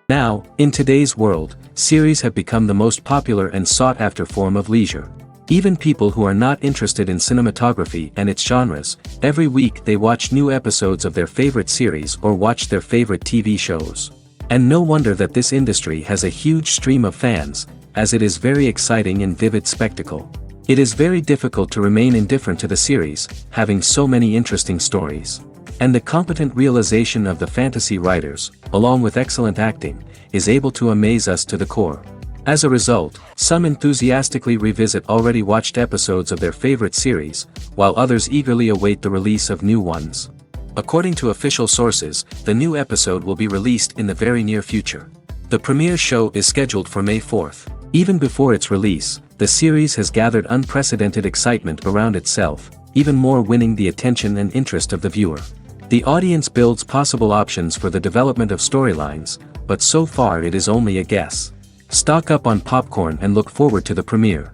Now, in today's world, series have become the most popular and sought-after form of leisure. Even people who are not interested in cinematography and its genres, every week they watch new episodes of their favorite series or watch their favorite TV shows. And no wonder that this industry has a huge stream of fans, as it is very exciting and vivid spectacle. It is very difficult to remain indifferent to the series, having so many interesting stories. And the competent realization of the fantasy writers, along with excellent acting, is able to amaze us to the core. As a result, some enthusiastically revisit already watched episodes of their favorite series, while others eagerly await the release of new ones. According to official sources, the new episode will be released in the very near future. The premiere show is scheduled for May 4th. Even before its release, the series has gathered unprecedented excitement around itself, even more winning the attention and interest of the viewer. The audience builds possible options for the development of storylines, but so far it is only a guess. Stock up on popcorn and look forward to the premiere.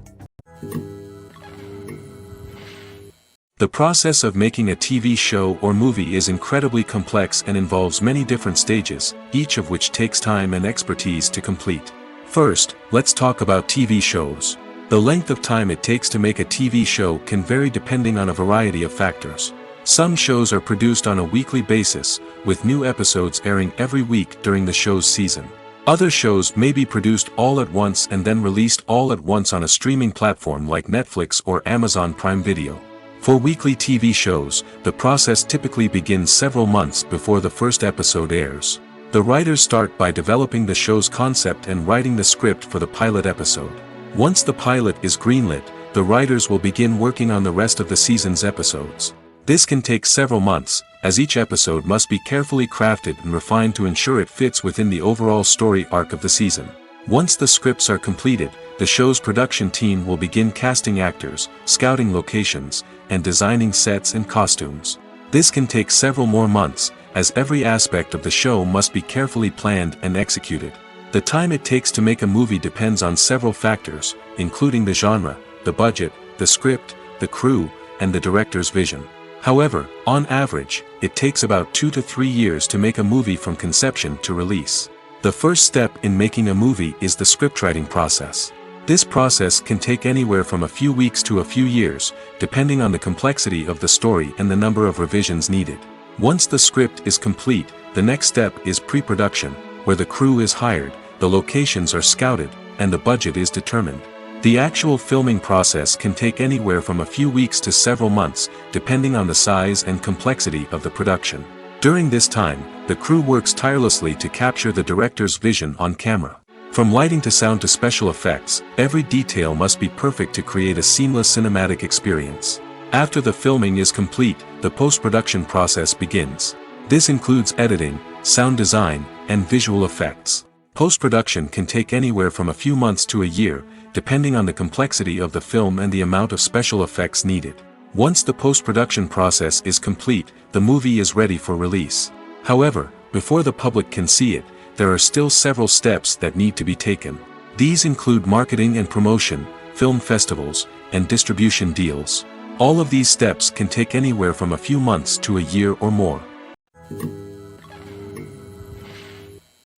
The process of making a TV show or movie is incredibly complex and involves many different stages, each of which takes time and expertise to complete. First, let's talk about TV shows. The length of time it takes to make a TV show can vary depending on a variety of factors. Some shows are produced on a weekly basis, with new episodes airing every week during the show's season. Other shows may be produced all at once and then released all at once on a streaming platform like Netflix or Amazon Prime Video. For weekly TV shows, the process typically begins several months before the first episode airs. The writers start by developing the show's concept and writing the script for the pilot episode. Once the pilot is greenlit, the writers will begin working on the rest of the season's episodes. This can take several months, as each episode must be carefully crafted and refined to ensure it fits within the overall story arc of the season. Once the scripts are completed, the show's production team will begin casting actors, scouting locations, and designing sets and costumes. This can take several more months, as every aspect of the show must be carefully planned and executed. The time it takes to make a movie depends on several factors, including the genre, the budget, the script, the crew, and the director's vision. However, on average, it takes about 2 to 3 years to make a movie from conception to release. The first step in making a movie is the scriptwriting process. This process can take anywhere from a few weeks to a few years, depending on the complexity of the story and the number of revisions needed. Once the script is complete, the next step is pre-production, where the crew is hired, the locations are scouted, and the budget is determined. The actual filming process can take anywhere from a few weeks to several months, depending on the size and complexity of the production. During this time, the crew works tirelessly to capture the director's vision on camera. From lighting to sound to special effects, every detail must be perfect to create a seamless cinematic experience. After the filming is complete, the post-production process begins. This includes editing, sound design, and visual effects. Post-production can take anywhere from a few months to a year, depending on the complexity of the film and the amount of special effects needed. Once the post-production process is complete, the movie is ready for release. However, before the public can see it, there are still several steps that need to be taken. These include marketing and promotion, film festivals, and distribution deals. All of these steps can take anywhere from a few months to a year or more.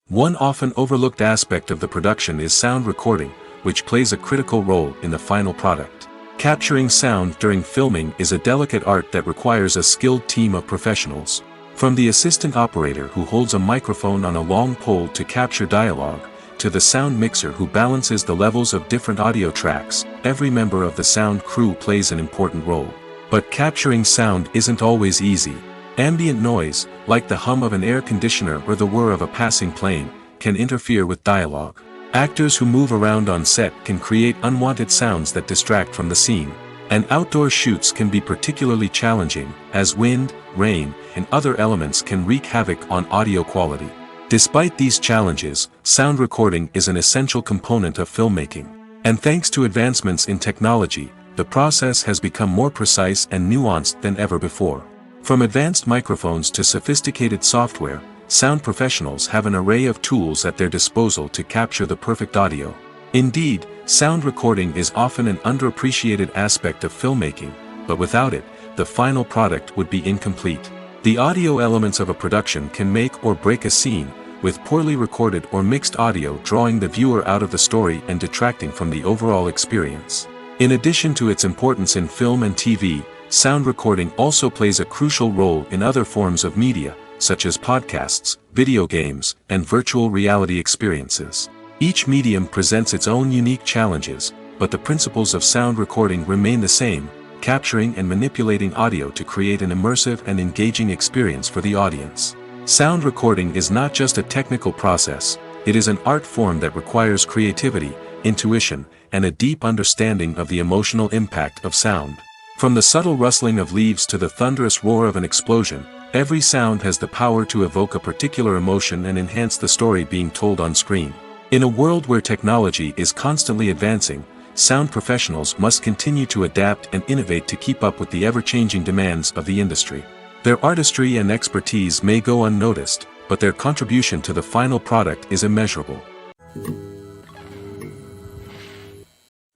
One often overlooked aspect of the production is sound recording, which plays a critical role in the final product. Capturing sound during filming is a delicate art that requires a skilled team of professionals. From the assistant operator who holds a microphone on a long pole to capture dialogue, to the sound mixer who balances the levels of different audio tracks, every member of the sound crew plays an important role. But capturing sound isn't always easy. Ambient noise, like the hum of an air conditioner or the whir of a passing plane, can interfere with dialogue. Actors who move around on set can create unwanted sounds that distract from the scene. And outdoor shoots can be particularly challenging, as wind, rain, and other elements can wreak havoc on audio quality. Despite these challenges, sound recording is an essential component of filmmaking. And thanks to advancements in technology, the process has become more precise and nuanced than ever before. From advanced microphones to sophisticated software, sound professionals have an array of tools at their disposal to capture the perfect audio. Indeed, sound recording is often an underappreciated aspect of filmmaking, but without it, the final product would be incomplete. The audio elements of a production can make or break a scene, with poorly recorded or mixed audio drawing the viewer out of the story and detracting from the overall experience. In addition to its importance in film and TV, sound recording also plays a crucial role in other forms of media, such as podcasts, video games, and virtual reality experiences. Each medium presents its own unique challenges, but the principles of sound recording remain the same, capturing and manipulating audio to create an immersive and engaging experience for the audience. Sound recording is not just a technical process, it is an art form that requires creativity, intuition, and a deep understanding of the emotional impact of sound. From the subtle rustling of leaves to the thunderous roar of an explosion, every sound has the power to evoke a particular emotion and enhance the story being told on screen. In a world where technology is constantly advancing, sound professionals must continue to adapt and innovate to keep up with the ever-changing demands of the industry. Their artistry and expertise may go unnoticed, but their contribution to the final product is immeasurable.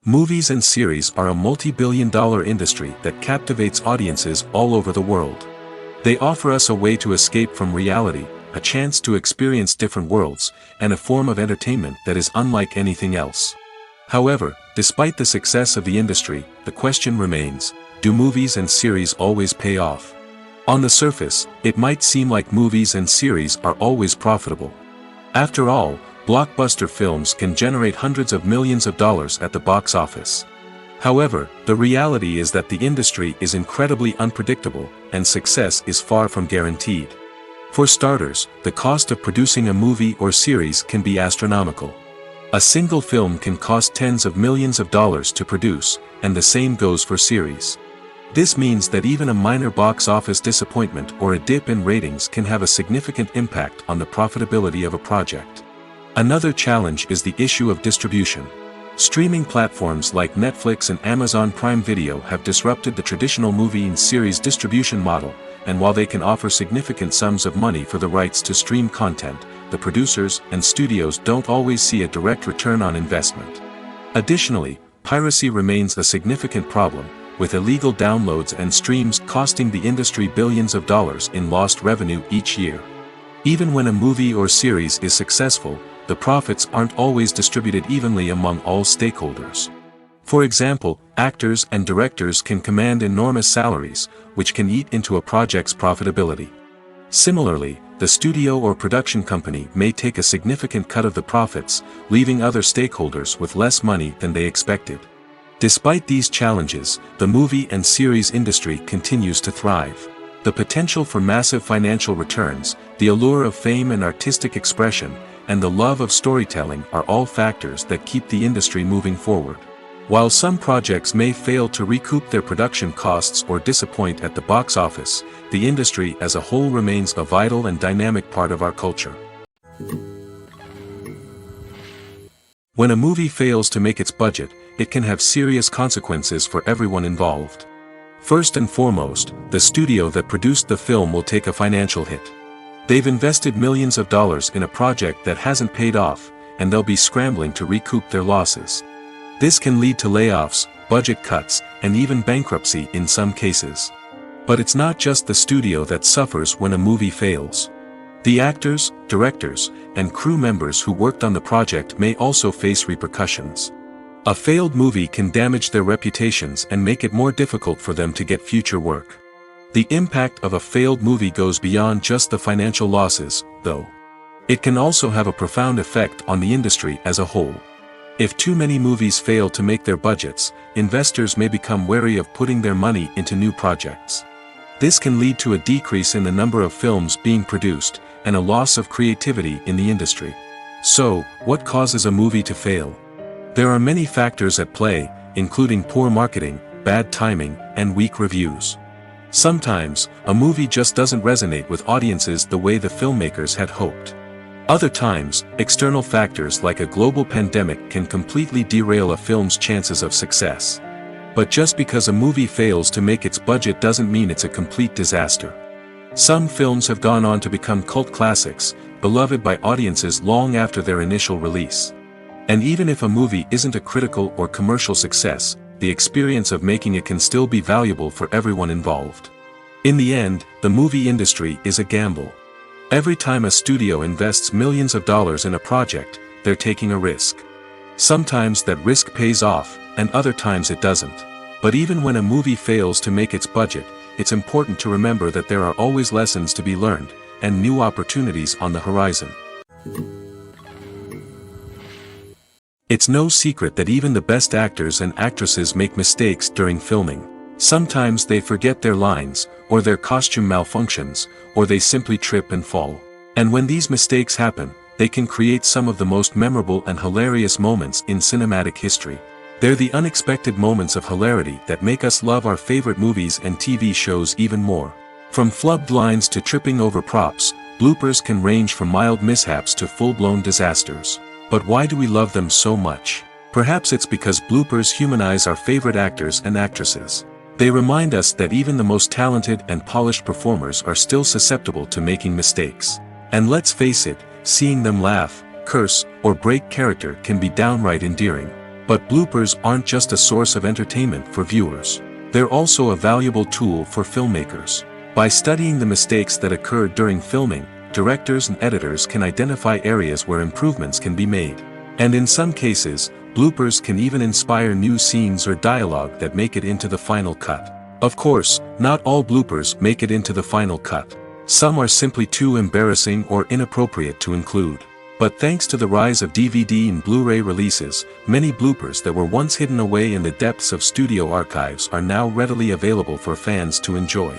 Movies and series are a multi-billion-dollar industry that captivates audiences all over the world. They offer us a way to escape from reality, a chance to experience different worlds, and a form of entertainment that is unlike anything else. However, despite the success of the industry, the question remains, do movies and series always pay off? On the surface, it might seem like movies and series are always profitable. After all, blockbuster films can generate hundreds of millions of dollars at the box office. However, the reality is that the industry is incredibly unpredictable, and success is far from guaranteed. For starters, the cost of producing a movie or series can be astronomical. A single film can cost tens of millions of dollars to produce, and the same goes for series. This means that even a minor box office disappointment or a dip in ratings can have a significant impact on the profitability of a project. Another challenge is the issue of distribution. Streaming platforms like Netflix and Amazon Prime Video have disrupted the traditional movie and series distribution model, and while they can offer significant sums of money for the rights to stream content, the producers and studios don't always see a direct return on investment. Additionally, piracy remains a significant problem, with illegal downloads and streams costing the industry billions of dollars in lost revenue each year. Even when a movie or series is successful, the profits aren't always distributed evenly among all stakeholders. For example, actors and directors can command enormous salaries, which can eat into a project's profitability. Similarly, the studio or production company may take a significant cut of the profits, leaving other stakeholders with less money than they expected. Despite these challenges, the movie and series industry continues to thrive. The potential for massive financial returns, the allure of fame and artistic expression, and the love of storytelling are all factors that keep the industry moving forward. While some projects may fail to recoup their production costs or disappoint at the box office, the industry as a whole remains a vital and dynamic part of our culture. When a movie fails to make its budget, it can have serious consequences for everyone involved. First and foremost, the studio that produced the film will take a financial hit. They've invested millions of dollars in a project that hasn't paid off, and they'll be scrambling to recoup their losses. This can lead to layoffs, budget cuts, and even bankruptcy in some cases. But it's not just the studio that suffers when a movie fails. The actors, directors, and crew members who worked on the project may also face repercussions. A failed movie can damage their reputations and make it more difficult for them to get future work. The impact of a failed movie goes beyond just the financial losses, though. It can also have a profound effect on the industry as a whole. If too many movies fail to make their budgets, investors may become wary of putting their money into new projects. This can lead to a decrease in the number of films being produced, and a loss of creativity in the industry. So, what causes a movie to fail? There are many factors at play, including poor marketing, bad timing, and weak reviews. Sometimes, a movie just doesn't resonate with audiences the way the filmmakers had hoped. Other times, external factors like a global pandemic can completely derail a film's chances of success. But just because a movie fails to make its budget doesn't mean it's a complete disaster. Some films have gone on to become cult classics, beloved by audiences long after their initial release. And even if a movie isn't a critical or commercial success, the experience of making it can still be valuable for everyone involved. In the end, the movie industry is a gamble. Every time a studio invests millions of dollars in a project, they're taking a risk. Sometimes that risk pays off, and other times it doesn't. But even when a movie fails to make its budget, it's important to remember that there are always lessons to be learned, and new opportunities on the horizon. It's no secret that even the best actors and actresses make mistakes during filming. Sometimes they forget their lines, or their costume malfunctions, or they simply trip and fall. And when these mistakes happen, they can create some of the most memorable and hilarious moments in cinematic history. They're the unexpected moments of hilarity that make us love our favorite movies and TV shows even more. From flubbed lines to tripping over props, bloopers can range from mild mishaps to full-blown disasters. But why do we love them so much? Perhaps it's because bloopers humanize our favorite actors and actresses. They remind us that even the most talented and polished performers are still susceptible to making mistakes. And let's face it, seeing them laugh, curse, or break character can be downright endearing. But bloopers aren't just a source of entertainment for viewers. They're also a valuable tool for filmmakers. By studying the mistakes that occurred during filming, directors and editors can identify areas where improvements can be made. And in some cases, bloopers can even inspire new scenes or dialogue that make it into the final cut. Of course, not all bloopers make it into the final cut. Some are simply too embarrassing or inappropriate to include. But thanks to the rise of DVD and Blu-ray releases, many bloopers that were once hidden away in the depths of studio archives are now readily available for fans to enjoy.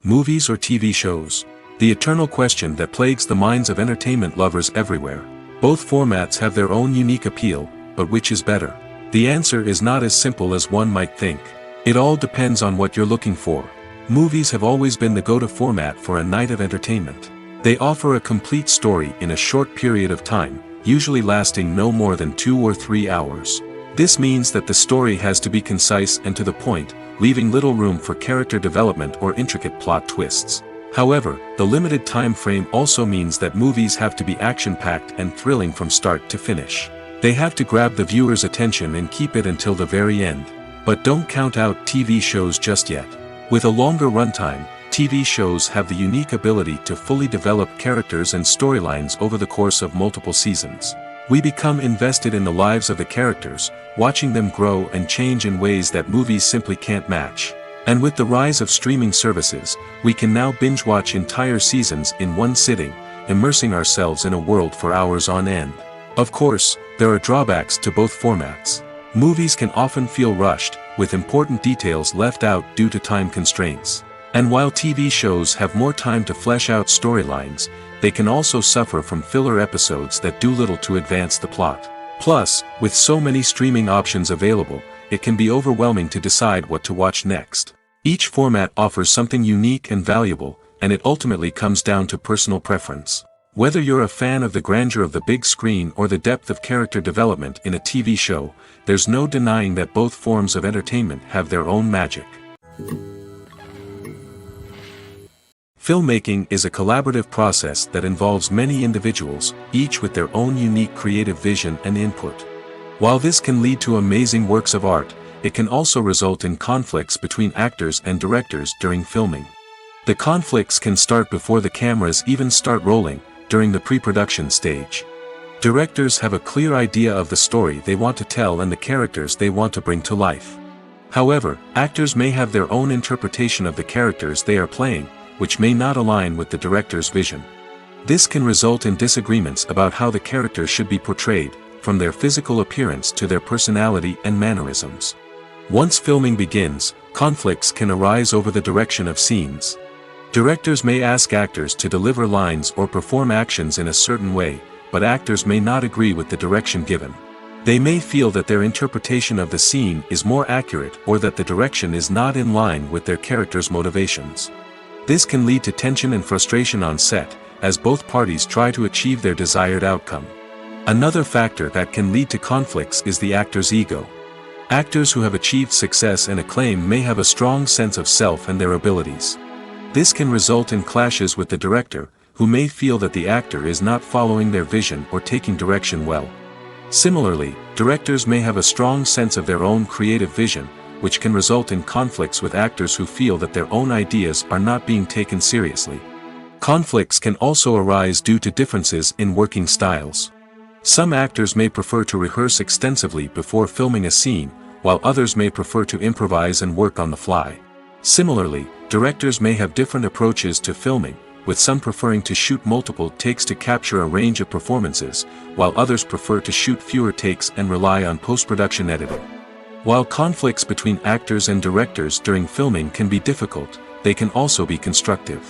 Movies or TV shows? The eternal question that plagues the minds of entertainment lovers everywhere. Both formats have their own unique appeal, but which is better? The answer is not as simple as one might think. It all depends on what you're looking for. Movies have always been the go-to format for a night of entertainment. They offer a complete story in a short period of time, usually lasting no more than 2 or 3 hours. This means that the story has to be concise and to the point, leaving little room for character development or intricate plot twists. However, the limited time frame also means that movies have to be action-packed and thrilling from start to finish. They have to grab the viewer's attention and keep it until the very end. But don't count out TV shows just yet. With a longer runtime, TV shows have the unique ability to fully develop characters and storylines over the course of multiple seasons. We become invested in the lives of the characters, watching them grow and change in ways that movies simply can't match. And with the rise of streaming services, we can now binge-watch entire seasons in one sitting, immersing ourselves in a world for hours on end. Of course, there are drawbacks to both formats. Movies can often feel rushed, with important details left out due to time constraints. And while TV shows have more time to flesh out storylines, they can also suffer from filler episodes that do little to advance the plot. Plus, with so many streaming options available, it can be overwhelming to decide what to watch next. Each format offers something unique and valuable, and it ultimately comes down to personal preference. Whether you're a fan of the grandeur of the big screen or the depth of character development in a TV show, there's no denying that both forms of entertainment have their own magic. Filmmaking is a collaborative process that involves many individuals, each with their own unique creative vision and input. While this can lead to amazing works of art, it can also result in conflicts between actors and directors during filming. The conflicts can start before the cameras even start rolling, during the pre-production stage. Directors have a clear idea of the story they want to tell and the characters they want to bring to life. However, actors may have their own interpretation of the characters they are playing, which may not align with the director's vision. This can result in disagreements about how the characters should be portrayed, from their physical appearance to their personality and mannerisms. Once filming begins, conflicts can arise over the direction of scenes. Directors may ask actors to deliver lines or perform actions in a certain way, but actors may not agree with the direction given. They may feel that their interpretation of the scene is more accurate or that the direction is not in line with their character's motivations. This can lead to tension and frustration on set, as both parties try to achieve their desired outcome. Another factor that can lead to conflicts is the actor's ego. Actors who have achieved success and acclaim may have a strong sense of self and their abilities. This can result in clashes with the director, who may feel that the actor is not following their vision or taking direction well. Similarly, directors may have a strong sense of their own creative vision, which can result in conflicts with actors who feel that their own ideas are not being taken seriously. Conflicts can also arise due to differences in working styles. Some actors may prefer to rehearse extensively before filming a scene, while others may prefer to improvise and work on the fly. Similarly, directors may have different approaches to filming, with some preferring to shoot multiple takes to capture a range of performances, while others prefer to shoot fewer takes and rely on post-production editing. While conflicts between actors and directors during filming can be difficult, they can also be constructive.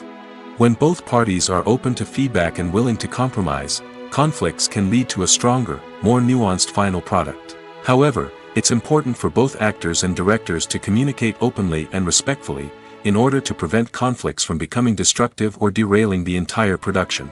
When both parties are open to feedback and willing to compromise, conflicts can lead to a stronger, more nuanced final product. However, it's important for both actors and directors to communicate openly and respectfully, in order to prevent conflicts from becoming destructive or derailing the entire production.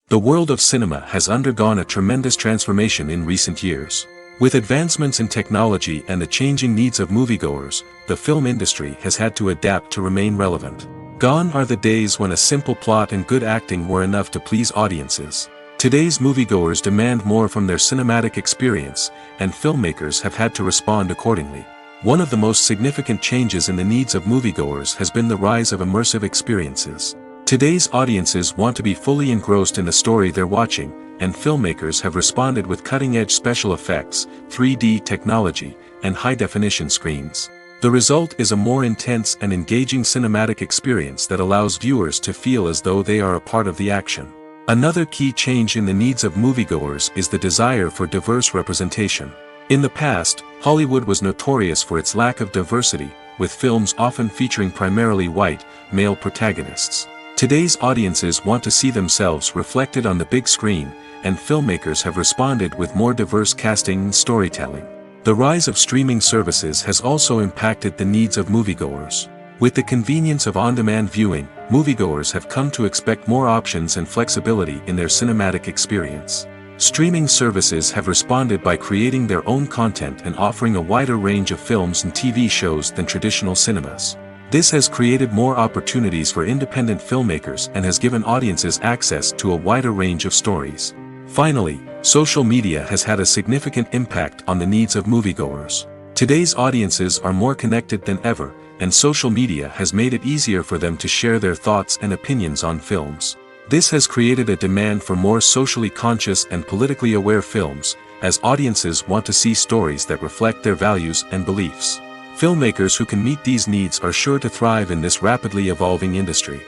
The world of cinema has undergone a tremendous transformation in recent years. With advancements in technology and the changing needs of moviegoers, the film industry has had to adapt to remain relevant. Gone are the days when a simple plot and good acting were enough to please audiences. Today's moviegoers demand more from their cinematic experience, and filmmakers have had to respond accordingly. One of the most significant changes in the needs of moviegoers has been the rise of immersive experiences. Today's audiences want to be fully engrossed in the story they're watching, and filmmakers have responded with cutting-edge special effects, 3D technology, and high-definition screens. The result is a more intense and engaging cinematic experience that allows viewers to feel as though they are a part of the action. Another key change in the needs of moviegoers is the desire for diverse representation. In the past, Hollywood was notorious for its lack of diversity, with films often featuring primarily white, male protagonists. Today's audiences want to see themselves reflected on the big screen, and filmmakers have responded with more diverse casting and storytelling. The rise of streaming services has also impacted the needs of moviegoers. With the convenience of on-demand viewing, moviegoers have come to expect more options and flexibility in their cinematic experience. Streaming services have responded by creating their own content and offering a wider range of films and TV shows than traditional cinemas. This has created more opportunities for independent filmmakers and has given audiences access to a wider range of stories. Finally, social media has had a significant impact on the needs of moviegoers. Today's audiences are more connected than ever, and social media has made it easier for them to share their thoughts and opinions on films. This has created a demand for more socially conscious and politically aware films, as audiences want to see stories that reflect their values and beliefs. Filmmakers who can meet these needs are sure to thrive in this rapidly evolving industry.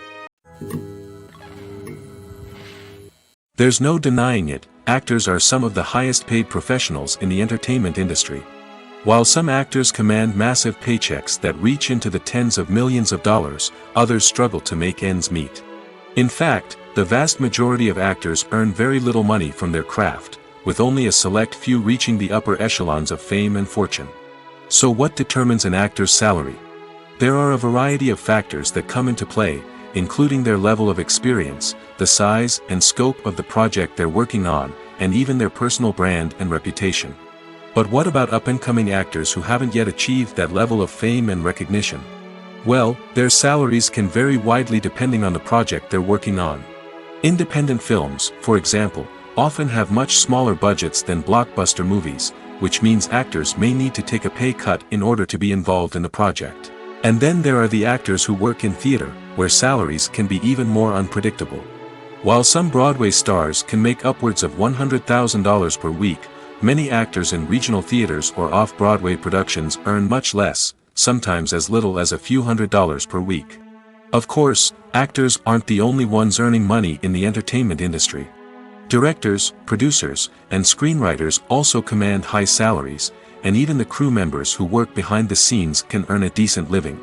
There's no denying it, actors are some of the highest paid professionals in the entertainment industry. While some actors command massive paychecks that reach into the tens of millions of dollars, others struggle to make ends meet. In fact, the vast majority of actors earn very little money from their craft, with only a select few reaching the upper echelons of fame and fortune. So what determines an actor's salary? There are a variety of factors that come into play, including their level of experience, the size and scope of the project they're working on, and even their personal brand and reputation. But what about up-and-coming actors who haven't yet achieved that level of fame and recognition? Well, their salaries can vary widely depending on the project they're working on. Independent films, for example, often have much smaller budgets than blockbuster movies, which means actors may need to take a pay cut in order to be involved in the project. And then there are the actors who work in theater, where salaries can be even more unpredictable. While some Broadway stars can make upwards of $100,000 per week, many actors in regional theaters or off-Broadway productions earn much less, sometimes as little as a few $100s per week. Of course, actors aren't the only ones earning money in the entertainment industry. Directors, producers, and screenwriters also command high salaries, and even the crew members who work behind the scenes can earn a decent living.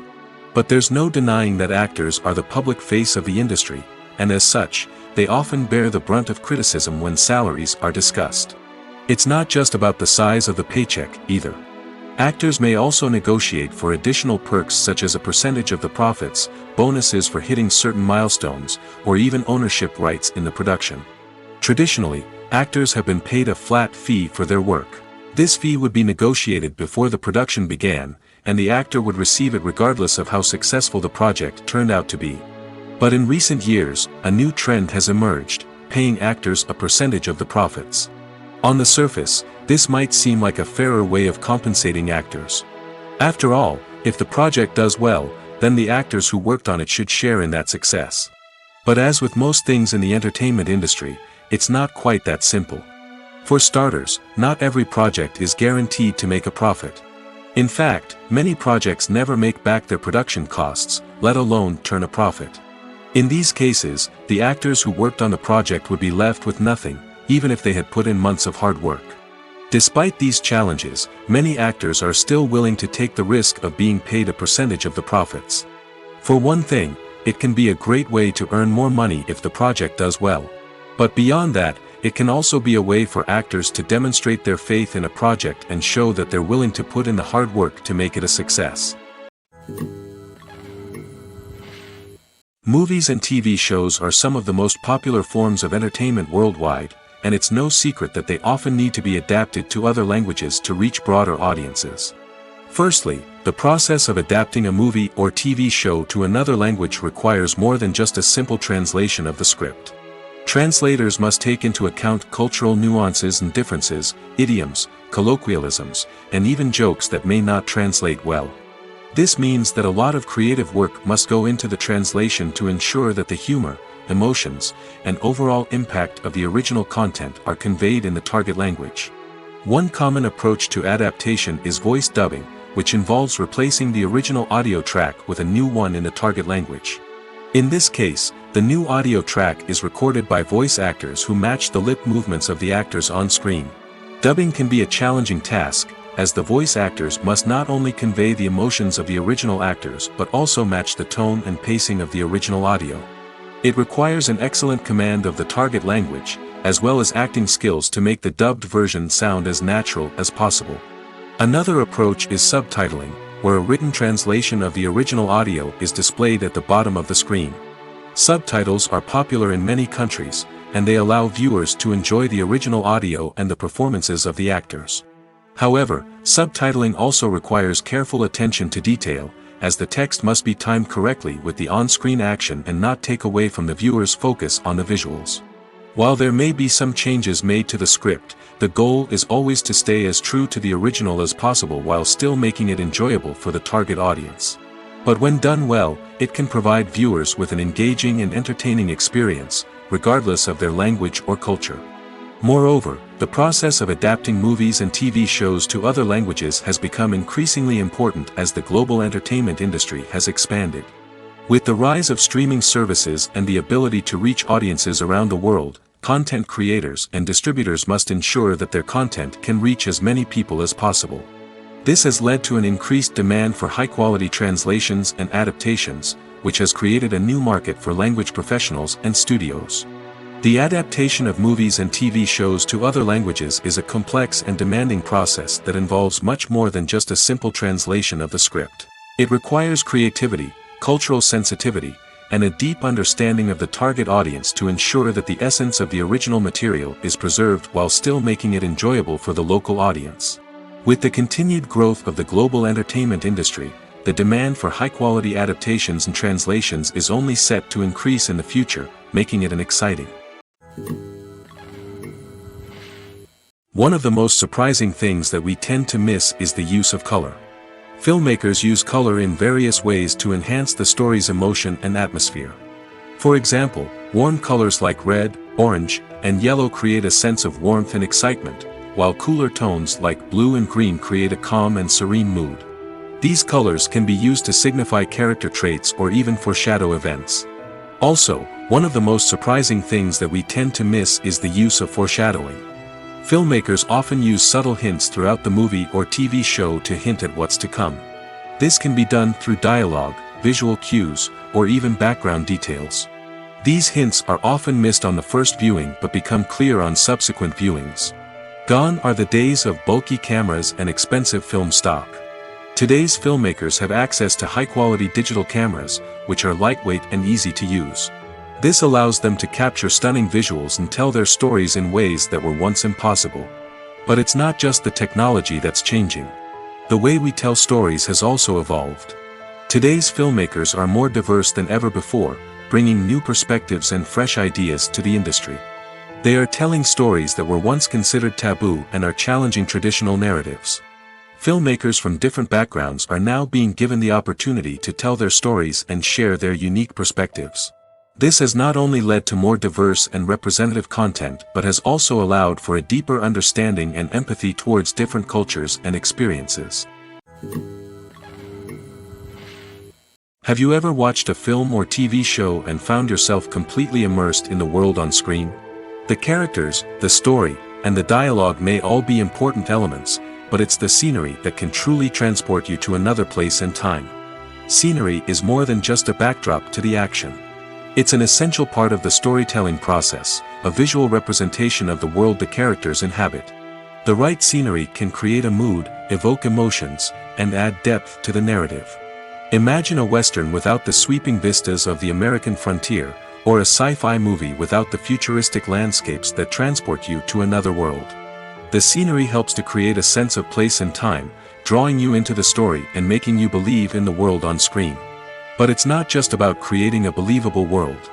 But there's no denying that actors are the public face of the industry, and as such, they often bear the brunt of criticism when salaries are discussed. It's not just about the size of the paycheck, either. Actors may also negotiate for additional perks such as a percentage of the profits, bonuses for hitting certain milestones, or even ownership rights in the production. Traditionally, actors have been paid a flat fee for their work. This fee would be negotiated before the production began, and the actor would receive it regardless of how successful the project turned out to be. But in recent years, a new trend has emerged, paying actors a percentage of the profits. On the surface, This might seem like a fairer way of compensating actors. After all, if the project does well, then the actors who worked on it should share in that success. But as with most things in the entertainment industry, it's not quite that simple. For starters, not every project is guaranteed to make a profit. In fact, many projects never make back their production costs, let alone turn a profit. In these cases, the actors who worked on the project would be left with nothing, even if they had put in months of hard work. Despite these challenges, many actors are still willing to take the risk of being paid a percentage of the profits. For one thing, it can be a great way to earn more money if the project does well. But beyond that, it can also be a way for actors to demonstrate their faith in a project and show that they're willing to put in the hard work to make it a success. Movies and TV shows are some of the most popular forms of entertainment worldwide, and it's no secret that they often need to be adapted to other languages to reach broader audiences. Firstly, the process of adapting a movie or TV show to another language requires more than just a simple translation of the script. Translators must take into account cultural nuances and differences, idioms, colloquialisms, and even jokes that may not translate well. This means that a lot of creative work must go into the translation to ensure that the humor, emotions, and overall impact of the original content are conveyed in the target language. One common approach to adaptation is voice dubbing, which involves replacing the original audio track with a new one in the target language. In this case, the new audio track is recorded by voice actors who match the lip movements of the actors on screen. Dubbing can be a challenging task, as the voice actors must not only convey the emotions of the original actors but also match the tone and pacing of the original audio. It requires an excellent command of the target language, as well as acting skills to make the dubbed version sound as natural as possible. Another approach is subtitling, where a written translation of the original audio is displayed at the bottom of the screen. Subtitles are popular in many countries, and they allow viewers to enjoy the original audio and the performances of the actors. However, subtitling also requires careful attention to detail, as the text must be timed correctly with the on-screen action and not take away from the viewer's focus on the visuals. While there may be some changes made to the script, the goal is always to stay as true to the original as possible while still making it enjoyable for the target audience. But when done well, it can provide viewers with an engaging and entertaining experience, regardless of their language or culture. Moreover, the process of adapting movies and TV shows to other languages has become increasingly important as the global entertainment industry has expanded. With the rise of streaming services and the ability to reach audiences around the world, content creators and distributors must ensure that their content can reach as many people as possible. This has led to an increased demand for high-quality translations and adaptations, which has created a new market for language professionals and studios. The adaptation of movies and TV shows to other languages is a complex and demanding process that involves much more than just a simple translation of the script. It requires creativity, cultural sensitivity, and a deep understanding of the target audience to ensure that the essence of the original material is preserved while still making it enjoyable for the local audience. With the continued growth of the global entertainment industry, the demand for high-quality adaptations and translations is only set to increase in the future, making it an exciting. One of the most surprising things that we tend to miss is the use of color. Filmmakers use color in various ways to enhance the story's emotion and atmosphere. For example, warm colors like red, orange, and yellow create a sense of warmth and excitement, while cooler tones like blue and green create a calm and serene mood. These colors can be used to signify character traits or even foreshadow events. Also, one of the most surprising things that we tend to miss is the use of foreshadowing. Filmmakers often use subtle hints throughout the movie or TV show to hint at what's to come. This can be done through dialogue, visual cues, or even background details. These hints are often missed on the first viewing but become clear on subsequent viewings. Gone are the days of bulky cameras and expensive film stock. Today's filmmakers have access to high-quality digital cameras, which are lightweight and easy to use. This allows them to capture stunning visuals and tell their stories in ways that were once impossible. But it's not just the technology that's changing. The way we tell stories has also evolved. Today's filmmakers are more diverse than ever before, bringing new perspectives and fresh ideas to the industry. They are telling stories that were once considered taboo and are challenging traditional narratives. Filmmakers from different backgrounds are now being given the opportunity to tell their stories and share their unique perspectives. This has not only led to more diverse and representative content but has also allowed for a deeper understanding and empathy towards different cultures and experiences. Have you ever watched a film or TV show and found yourself completely immersed in the world on screen? The characters, the story, and the dialogue may all be important elements, but it's the scenery that can truly transport you to another place and time. Scenery is more than just a backdrop to the action. It's an essential part of the storytelling process, a visual representation of the world the characters inhabit. The right scenery can create a mood, evoke emotions, and add depth to the narrative. Imagine a Western without the sweeping vistas of the American frontier, or a sci-fi movie without the futuristic landscapes that transport you to another world. The scenery helps to create a sense of place and time, drawing you into the story and making you believe in the world on screen. But it's not just about creating a believable world.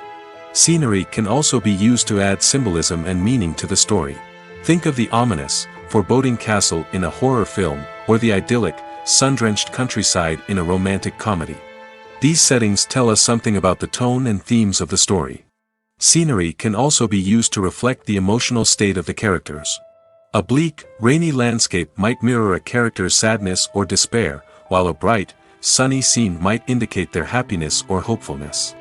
Scenery can also be used to add symbolism and meaning to the story. Think of the ominous, foreboding castle in a horror film, or the idyllic, sun-drenched countryside in a romantic comedy. These settings tell us something about the tone and themes of the story. Scenery can also be used to reflect the emotional state of the characters. A bleak, rainy landscape might mirror a character's sadness or despair, while a bright, sunny scene might indicate their happiness or hopefulness.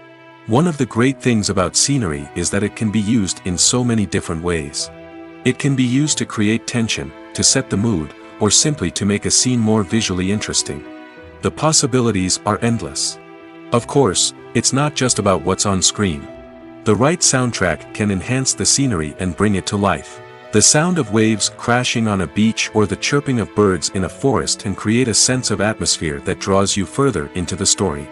One of the great things about scenery is that it can be used in so many different ways. It can be used to create tension, to set the mood, or simply to make a scene more visually interesting. The possibilities are endless. Of course, it's not just about what's on screen. The right soundtrack can enhance the scenery and bring it to life. The sound of waves crashing on a beach or the chirping of birds in a forest can create a sense of atmosphere that draws you further into the story.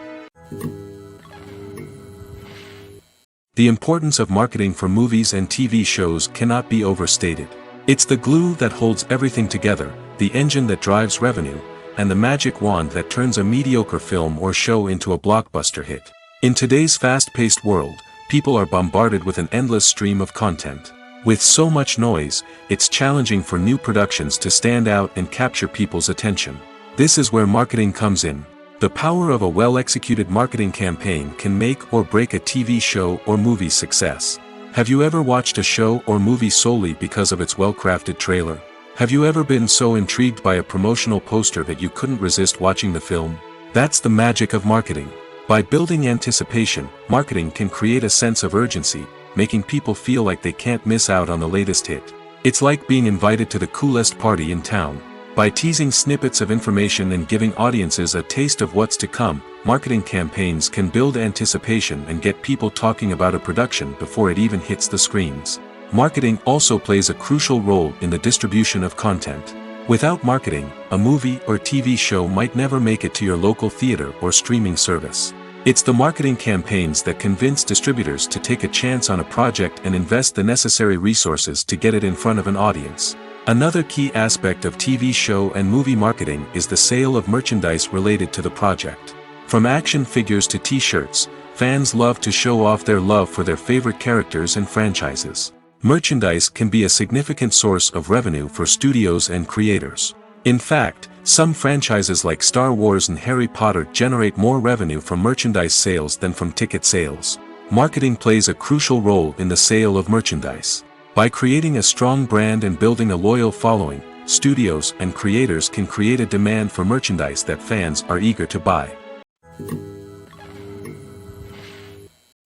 The importance of marketing for movies and TV shows cannot be overstated. It's the glue that holds everything together, the engine that drives revenue, and the magic wand that turns a mediocre film or show into a blockbuster hit. In today's fast-paced world, people are bombarded with an endless stream of content. With so much noise, it's challenging for new productions to stand out and capture people's attention. This is where marketing comes in. The power of a well-executed marketing campaign can make or break a TV show or movie's success. Have you ever watched a show or movie solely because of its well-crafted trailer? Have you ever been so intrigued by a promotional poster that you couldn't resist watching the film? That's the magic of marketing. By building anticipation, marketing can create a sense of urgency, making people feel like they can't miss out on the latest hit. It's like being invited to the coolest party in town. By teasing snippets of information and giving audiences a taste of what's to come, marketing campaigns can build anticipation and get people talking about a production before it even hits the screens. Marketing also plays a crucial role in the distribution of content. Without marketing, a movie or TV show might never make it to your local theater or streaming service. It's the marketing campaigns that convince distributors to take a chance on a project and invest the necessary resources to get it in front of an audience. Another key aspect of TV show and movie marketing is the sale of merchandise related to the project. From action figures to t-shirts, fans love to show off their love for their favorite characters and franchises. Merchandise can be a significant source of revenue for studios and creators. In fact, some franchises like Star Wars and Harry Potter generate more revenue from merchandise sales than from ticket sales. Marketing plays a crucial role in the sale of merchandise. By creating a strong brand and building a loyal following, studios and creators can create a demand for merchandise that fans are eager to buy.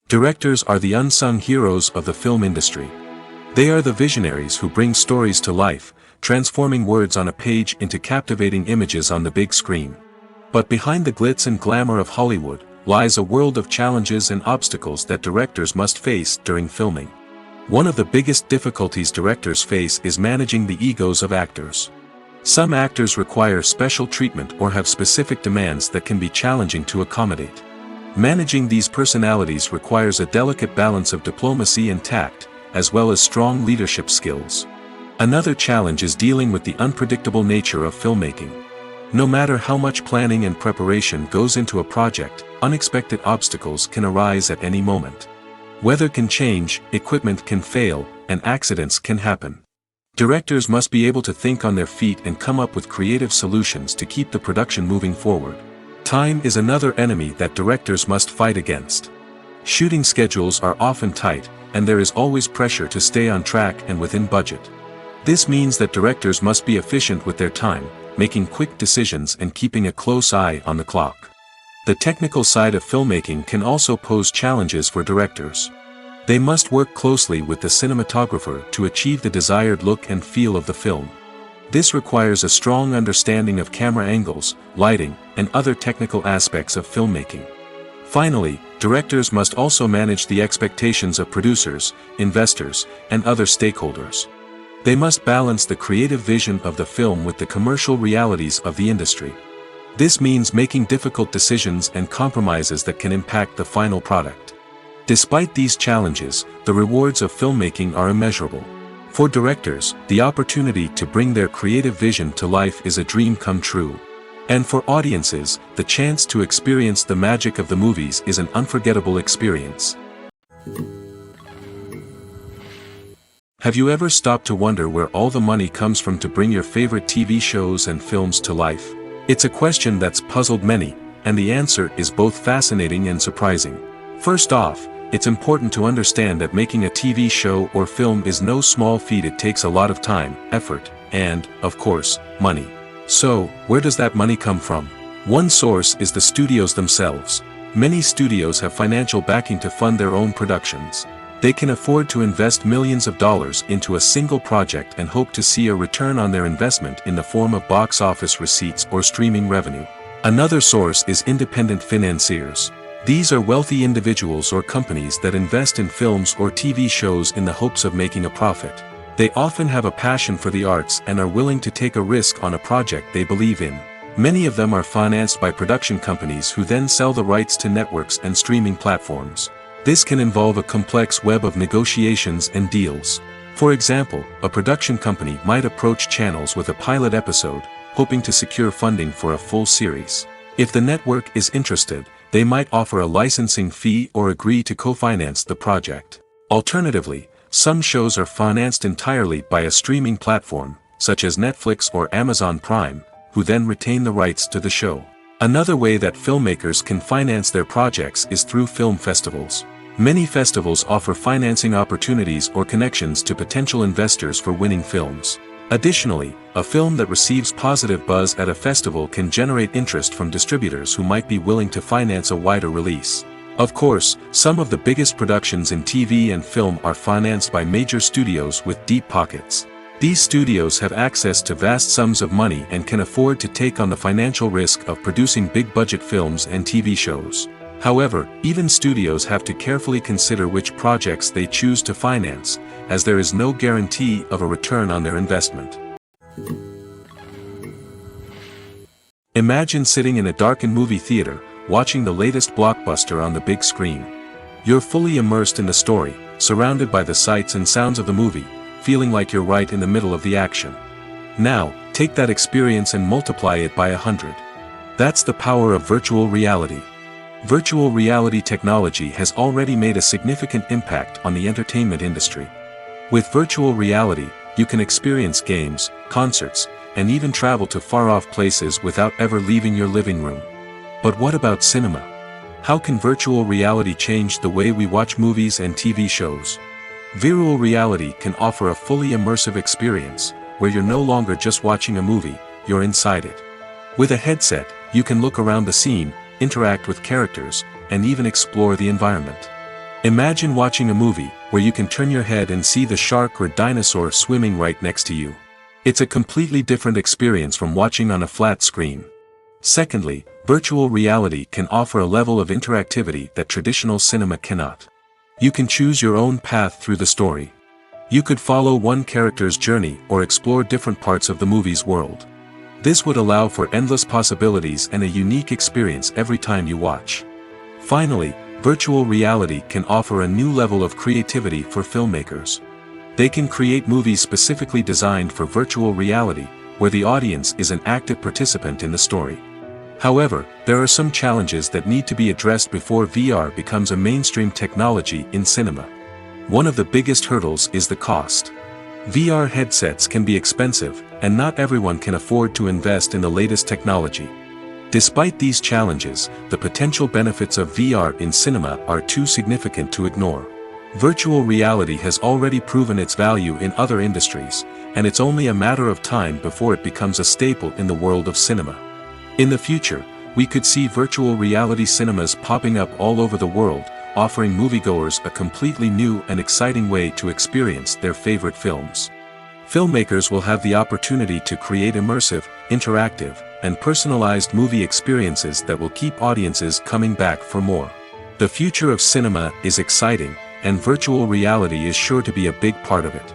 Directors are the unsung heroes of the film industry. They are the visionaries who bring stories to life, transforming words on a page into captivating images on the big screen. But behind the glitz and glamour of Hollywood, lies a world of challenges and obstacles that directors must face during filming. One of the biggest difficulties directors face is managing the egos of actors. Some actors require special treatment or have specific demands that can be challenging to accommodate. Managing these personalities requires a delicate balance of diplomacy and tact, as well as strong leadership skills. Another challenge is dealing with the unpredictable nature of filmmaking. No matter how much planning and preparation goes into a project, unexpected obstacles can arise at any moment. Weather can change, equipment can fail, and accidents can happen. Directors must be able to think on their feet and come up with creative solutions to keep the production moving forward. Time is another enemy that directors must fight against. Shooting schedules are often tight, and there is always pressure to stay on track and within budget. This means that directors must be efficient with their time, making quick decisions and keeping a close eye on the clock. The technical side of filmmaking can also pose challenges for directors. They must work closely with the cinematographer to achieve the desired look and feel of the film. This requires a strong understanding of camera angles, lighting, and other technical aspects of filmmaking. Finally, directors must also manage the expectations of producers, investors, and other stakeholders. They must balance the creative vision of the film with the commercial realities of the industry. This means making difficult decisions and compromises that can impact the final product. Despite these challenges, the rewards of filmmaking are immeasurable. For directors, the opportunity to bring their creative vision to life is a dream come true. And for audiences, the chance to experience the magic of the movies is an unforgettable experience. Have you ever stopped to wonder where all the money comes from to bring your favorite TV shows and films to life? It's a question that's puzzled many, and the answer is both fascinating and surprising. First off, it's important to understand that making a TV show or film is no small feat. It takes a lot of time, effort, and, of course, money. So, where does that money come from? One source is the studios themselves. Many studios have financial backing to fund their own productions. They can afford to invest millions of dollars into a single project and hope to see a return on their investment in the form of box office receipts or streaming revenue. Another source is independent financiers. These are wealthy individuals or companies that invest in films or TV shows in the hopes of making a profit. They often have a passion for the arts and are willing to take a risk on a project they believe in. Many of them are financed by production companies who then sell the rights to networks and streaming platforms. This can involve a complex web of negotiations and deals. For example, a production company might approach channels with a pilot episode, hoping to secure funding for a full series. If the network is interested, they might offer a licensing fee or agree to co-finance the project. Alternatively, some shows are financed entirely by a streaming platform, such as Netflix or Amazon Prime, who then retain the rights to the show. Another way that filmmakers can finance their projects is through film festivals. Many festivals offer financing opportunities or connections to potential investors for winning films. Additionally, a film that receives positive buzz at a festival can generate interest from distributors who might be willing to finance a wider release. Of course, some of the biggest productions in TV and film are financed by major studios with deep pockets. These studios have access to vast sums of money and can afford to take on the financial risk of producing big-budget films and TV shows. However, even studios have to carefully consider which projects they choose to finance, as there is no guarantee of a return on their investment. Imagine sitting in a darkened movie theater, watching the latest blockbuster on the big screen. You're fully immersed in the story, surrounded by the sights and sounds of the movie, feeling like you're right in the middle of the action. Now, take that experience and multiply it by 100. That's the power of virtual reality. Virtual reality technology has already made a significant impact on the entertainment industry. With virtual reality, you can experience games, concerts, and even travel to far-off places without ever leaving your living room. But what about cinema? How can virtual reality change the way we watch movies and TV shows? Virtual reality can offer a fully immersive experience, where you're no longer just watching a movie, you're inside it. With a headset, you can look around the scene, interact with characters, and even explore the environment. Imagine watching a movie where you can turn your head and see the shark or dinosaur swimming right next to you. It's a completely different experience from watching on a flat screen. Secondly, virtual reality can offer a level of interactivity that traditional cinema cannot. You can choose your own path through the story. You could follow one character's journey or explore different parts of the movie's world. This would allow for endless possibilities and a unique experience every time you watch. Finally, virtual reality can offer a new level of creativity for filmmakers. They can create movies specifically designed for virtual reality, where the audience is an active participant in the story. However, there are some challenges that need to be addressed before VR becomes a mainstream technology in cinema. One of the biggest hurdles is the cost. VR headsets can be expensive, and not everyone can afford to invest in the latest technology. Despite these challenges, the potential benefits of VR in cinema are too significant to ignore. Virtual reality has already proven its value in other industries, and it's only a matter of time before it becomes a staple in the world of cinema. In the future, we could see virtual reality cinemas popping up all over the world, offering moviegoers a completely new and exciting way to experience their favorite films. Filmmakers will have the opportunity to create immersive, interactive, and personalized movie experiences that will keep audiences coming back for more. The future of cinema is exciting, and virtual reality is sure to be a big part of it.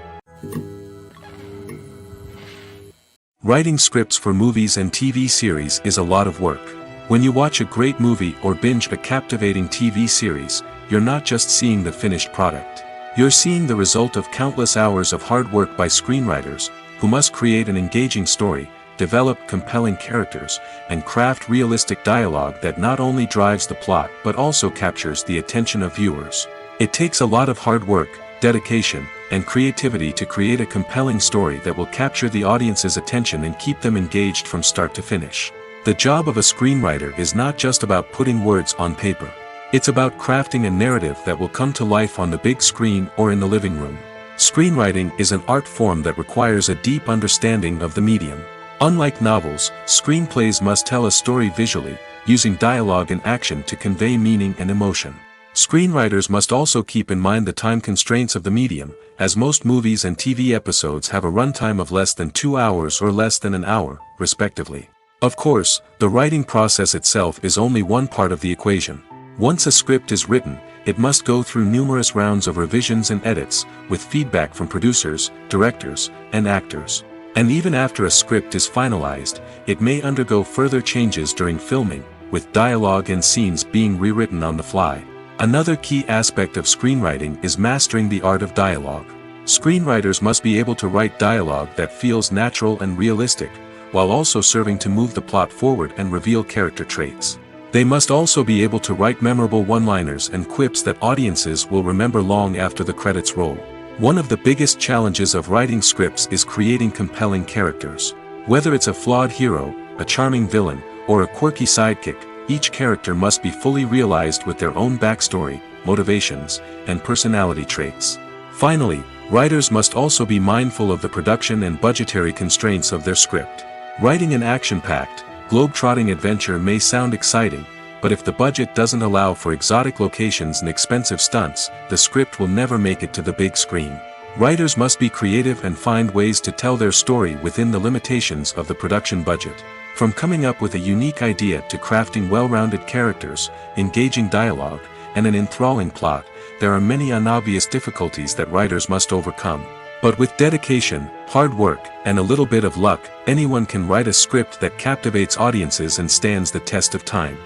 Writing scripts for movies and TV series is a lot of work. When you watch a great movie or binge a captivating TV series, you're not just seeing the finished product. You're seeing the result of countless hours of hard work by screenwriters, who must create an engaging story, develop compelling characters, and craft realistic dialogue that not only drives the plot but also captures the attention of viewers. It takes a lot of hard work, dedication, and creativity to create a compelling story that will capture the audience's attention and keep them engaged from start to finish. The job of a screenwriter is not just about putting words on paper. It's about crafting a narrative that will come to life on the big screen or in the living room. Screenwriting is an art form that requires a deep understanding of the medium. Unlike novels, screenplays must tell a story visually, using dialogue and action to convey meaning and emotion. Screenwriters must also keep in mind the time constraints of the medium, as most movies and TV episodes have a runtime of less than 2 hours or less than an hour, respectively. Of course, the writing process itself is only one part of the equation. Once a script is written, it must go through numerous rounds of revisions and edits, with feedback from producers, directors, and actors. And even after a script is finalized, it may undergo further changes during filming, with dialogue and scenes being rewritten on the fly. Another key aspect of screenwriting is mastering the art of dialogue. Screenwriters must be able to write dialogue that feels natural and realistic, while also serving to move the plot forward and reveal character traits. They must also be able to write memorable one-liners and quips that audiences will remember long after the credits roll. One of the biggest challenges of writing scripts is creating compelling characters. Whether it's a flawed hero, a charming villain, or a quirky sidekick, each character must be fully realized with their own backstory, motivations, and personality traits. Finally, writers must also be mindful of the production and budgetary constraints of their script. Writing an action-packed, globe-trotting adventure may sound exciting, but if the budget doesn't allow for exotic locations and expensive stunts, the script will never make it to the big screen. Writers must be creative and find ways to tell their story within the limitations of the production budget. From coming up with a unique idea to crafting well-rounded characters, engaging dialogue, and an enthralling plot, there are many unobvious difficulties that writers must overcome. But with dedication, hard work, and a little bit of luck, anyone can write a script that captivates audiences and stands the test of time.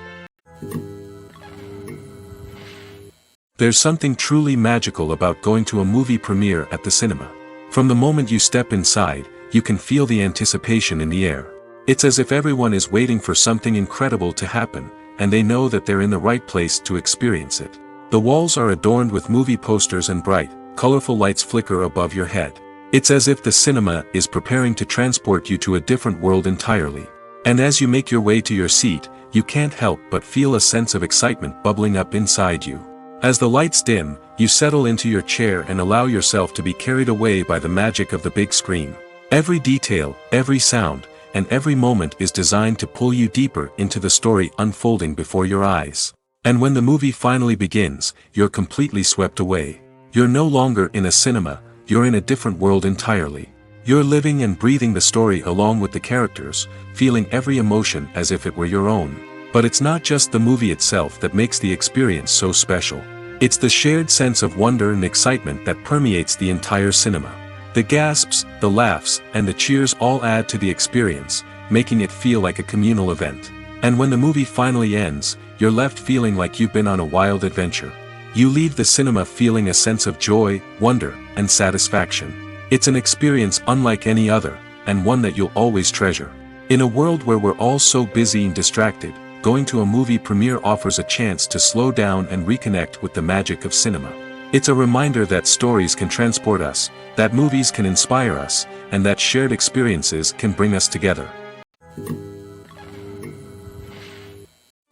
There's something truly magical about going to a movie premiere at the cinema. From the moment you step inside, you can feel the anticipation in the air. It's as if everyone is waiting for something incredible to happen, and they know that they're in the right place to experience it. The walls are adorned with movie posters and bright, colorful lights flicker above your head. It's as if the cinema is preparing to transport you to a different world entirely. And as you make your way to your seat, you can't help but feel a sense of excitement bubbling up inside you. As the lights dim, you settle into your chair and allow yourself to be carried away by the magic of the big screen. Every detail, every sound, and every moment is designed to pull you deeper into the story unfolding before your eyes. And when the movie finally begins, you're completely swept away. You're no longer in a cinema, you're in a different world entirely. You're living and breathing the story along with the characters, feeling every emotion as if it were your own. But it's not just the movie itself that makes the experience so special. It's the shared sense of wonder and excitement that permeates the entire cinema. The gasps, the laughs, and the cheers all add to the experience, making it feel like a communal event. And when the movie finally ends, you're left feeling like you've been on a wild adventure. You leave the cinema feeling a sense of joy, wonder, and satisfaction. It's an experience unlike any other, and one that you'll always treasure. In a world where we're all so busy and distracted, going to a movie premiere offers a chance to slow down and reconnect with the magic of cinema. It's a reminder that stories can transport us, that movies can inspire us, and that shared experiences can bring us together.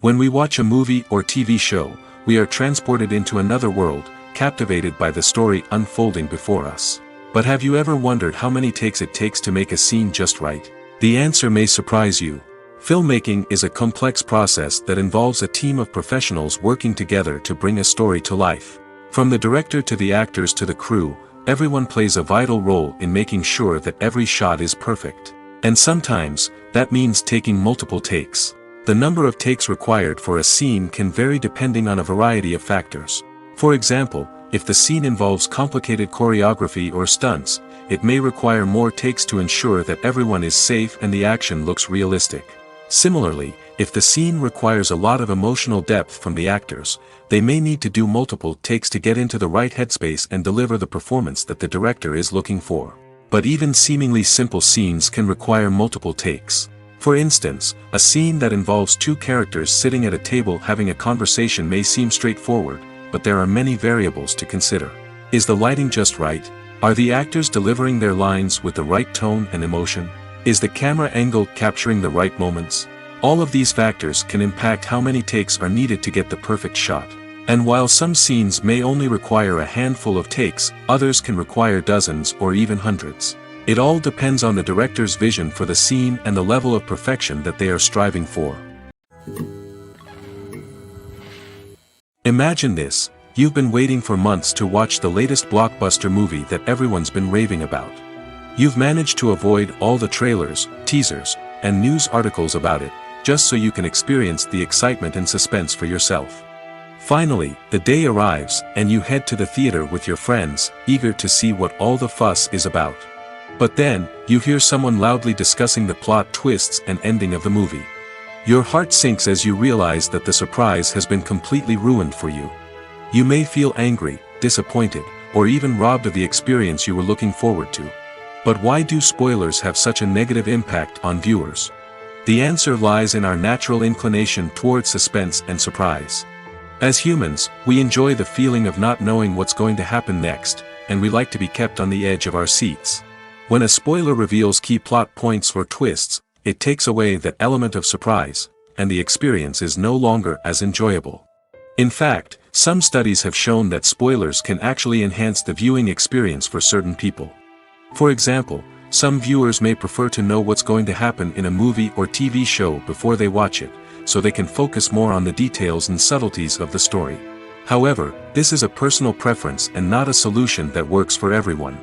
When we watch a movie or TV show, we are transported into another world, captivated by the story unfolding before us. But have you ever wondered how many takes it takes to make a scene just right? The answer may surprise you. Filmmaking is a complex process that involves a team of professionals working together to bring a story to life. From the director to the actors to the crew, everyone plays a vital role in making sure that every shot is perfect. And sometimes, that means taking multiple takes. The number of takes required for a scene can vary depending on a variety of factors. For example, if the scene involves complicated choreography or stunts, it may require more takes to ensure that everyone is safe and the action looks realistic. Similarly, if the scene requires a lot of emotional depth from the actors, they may need to do multiple takes to get into the right headspace and deliver the performance that the director is looking for. But even seemingly simple scenes can require multiple takes. For instance, a scene that involves two characters sitting at a table having a conversation may seem straightforward, but there are many variables to consider. Is the lighting just right? Are the actors delivering their lines with the right tone and emotion? Is the camera angle capturing the right moments? All of these factors can impact how many takes are needed to get the perfect shot. And while some scenes may only require a handful of takes, others can require dozens or even hundreds. It all depends on the director's vision for the scene and the level of perfection that they are striving for. Imagine this: you've been waiting for months to watch the latest blockbuster movie that everyone's been raving about. You've managed to avoid all the trailers, teasers, and news articles about it, just so you can experience the excitement and suspense for yourself. Finally, the day arrives, and you head to the theater with your friends, eager to see what all the fuss is about. But then, you hear someone loudly discussing the plot twists and ending of the movie. Your heart sinks as you realize that the surprise has been completely ruined for you. You may feel angry, disappointed, or even robbed of the experience you were looking forward to. But why do spoilers have such a negative impact on viewers? The answer lies in our natural inclination toward suspense and surprise. As humans, we enjoy the feeling of not knowing what's going to happen next, and we like to be kept on the edge of our seats. When a spoiler reveals key plot points or twists, it takes away that element of surprise, and the experience is no longer as enjoyable. In fact, some studies have shown that spoilers can actually enhance the viewing experience for certain people. For example, some viewers may prefer to know what's going to happen in a movie or TV show before they watch it, so they can focus more on the details and subtleties of the story. However, this is a personal preference and not a solution that works for everyone.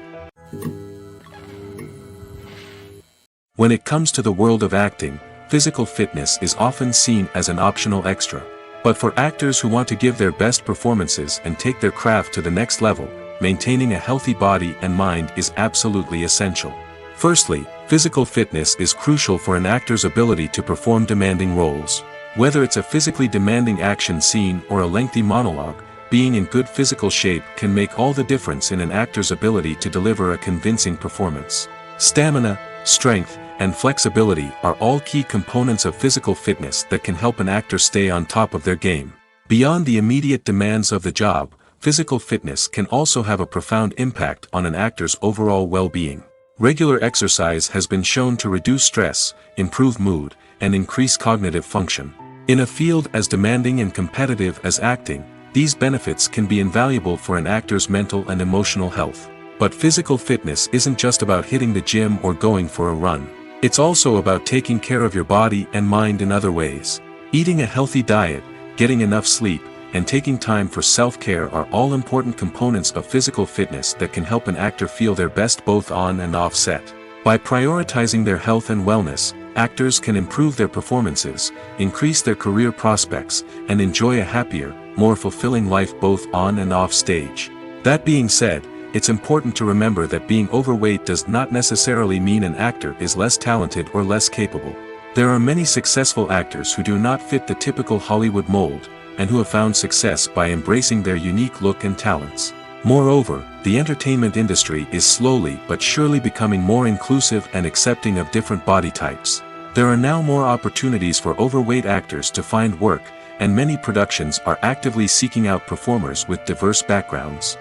When it comes to the world of acting, physical fitness is often seen as an optional extra. But for actors who want to give their best performances and take their craft to the next level, maintaining a healthy body and mind is absolutely essential. Firstly, physical fitness is crucial for an actor's ability to perform demanding roles. Whether it's a physically demanding action scene or a lengthy monologue, being in good physical shape can make all the difference in an actor's ability to deliver a convincing performance. Stamina, strength, and flexibility are all key components of physical fitness that can help an actor stay on top of their game. Beyond the immediate demands of the job, physical fitness can also have a profound impact on an actor's overall well-being. Regular exercise has been shown to reduce stress, improve mood, and increase cognitive function. In a field as demanding and competitive as acting, these benefits can be invaluable for an actor's mental and emotional health. But physical fitness isn't just about hitting the gym or going for a run. It's also about taking care of your body and mind in other ways. Eating a healthy diet, getting enough sleep, and taking time for self-care are all important components of physical fitness that can help an actor feel their best both on and off set. By prioritizing their health and wellness, actors can improve their performances, increase their career prospects, and enjoy a happier, more fulfilling life both on and off stage. That being said, it's important to remember that being overweight does not necessarily mean an actor is less talented or less capable. There are many successful actors who do not fit the typical Hollywood mold, and who have found success by embracing their unique look and talents. Moreover, the entertainment industry is slowly but surely becoming more inclusive and accepting of different body types. There are now more opportunities for overweight actors to find work, and many productions are actively seeking out performers with diverse backgrounds.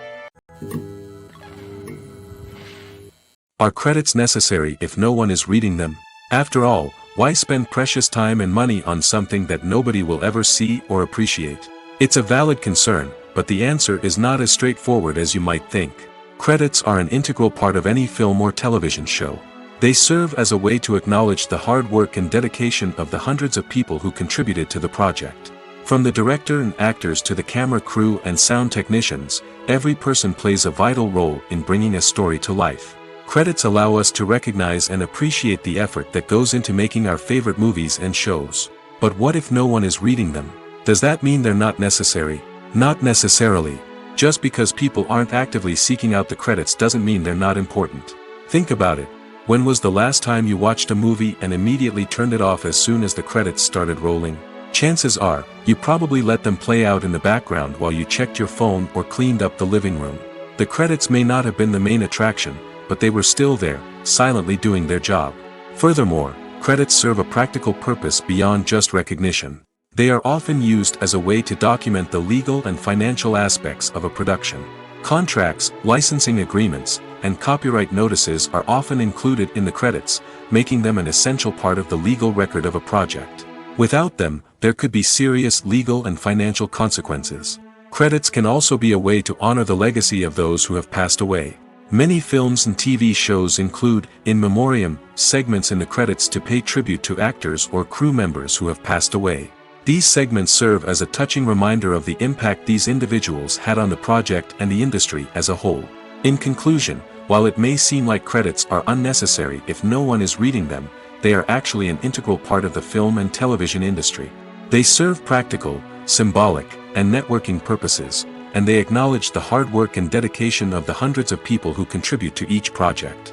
Are credits necessary if no one is reading them? After all, why spend precious time and money on something that nobody will ever see or appreciate? It's a valid concern, but the answer is not as straightforward as you might think. Credits are an integral part of any film or television show. They serve as a way to acknowledge the hard work and dedication of the hundreds of people who contributed to the project. From the director and actors to the camera crew and sound technicians, every person plays a vital role in bringing a story to life. Credits allow us to recognize and appreciate the effort that goes into making our favorite movies and shows. But what if no one is reading them? Does that mean they're not necessary? Not necessarily. Just because people aren't actively seeking out the credits doesn't mean they're not important. Think about it. When was the last time you watched a movie and immediately turned it off as soon as the credits started rolling? Chances are, you probably let them play out in the background while you checked your phone or cleaned up the living room. The credits may not have been the main attraction, but they were still there, silently doing their job. Furthermore, credits serve a practical purpose beyond just recognition. They are often used as a way to document the legal and financial aspects of a production. Contracts, licensing agreements, and copyright notices are often included in the credits, making them an essential part of the legal record of a project. Without them, there could be serious legal and financial consequences. Credits can also be a way to honor the legacy of those who have passed away. Many films and TV shows include, in memoriam, segments in the credits to pay tribute to actors or crew members who have passed away. These segments serve as a touching reminder of the impact these individuals had on the project and the industry as a whole. In conclusion, while it may seem like credits are unnecessary if no one is reading them, they are actually an integral part of the film and television industry. They serve practical, symbolic, and networking purposes, and they acknowledge the hard work and dedication of the hundreds of people who contribute to each project.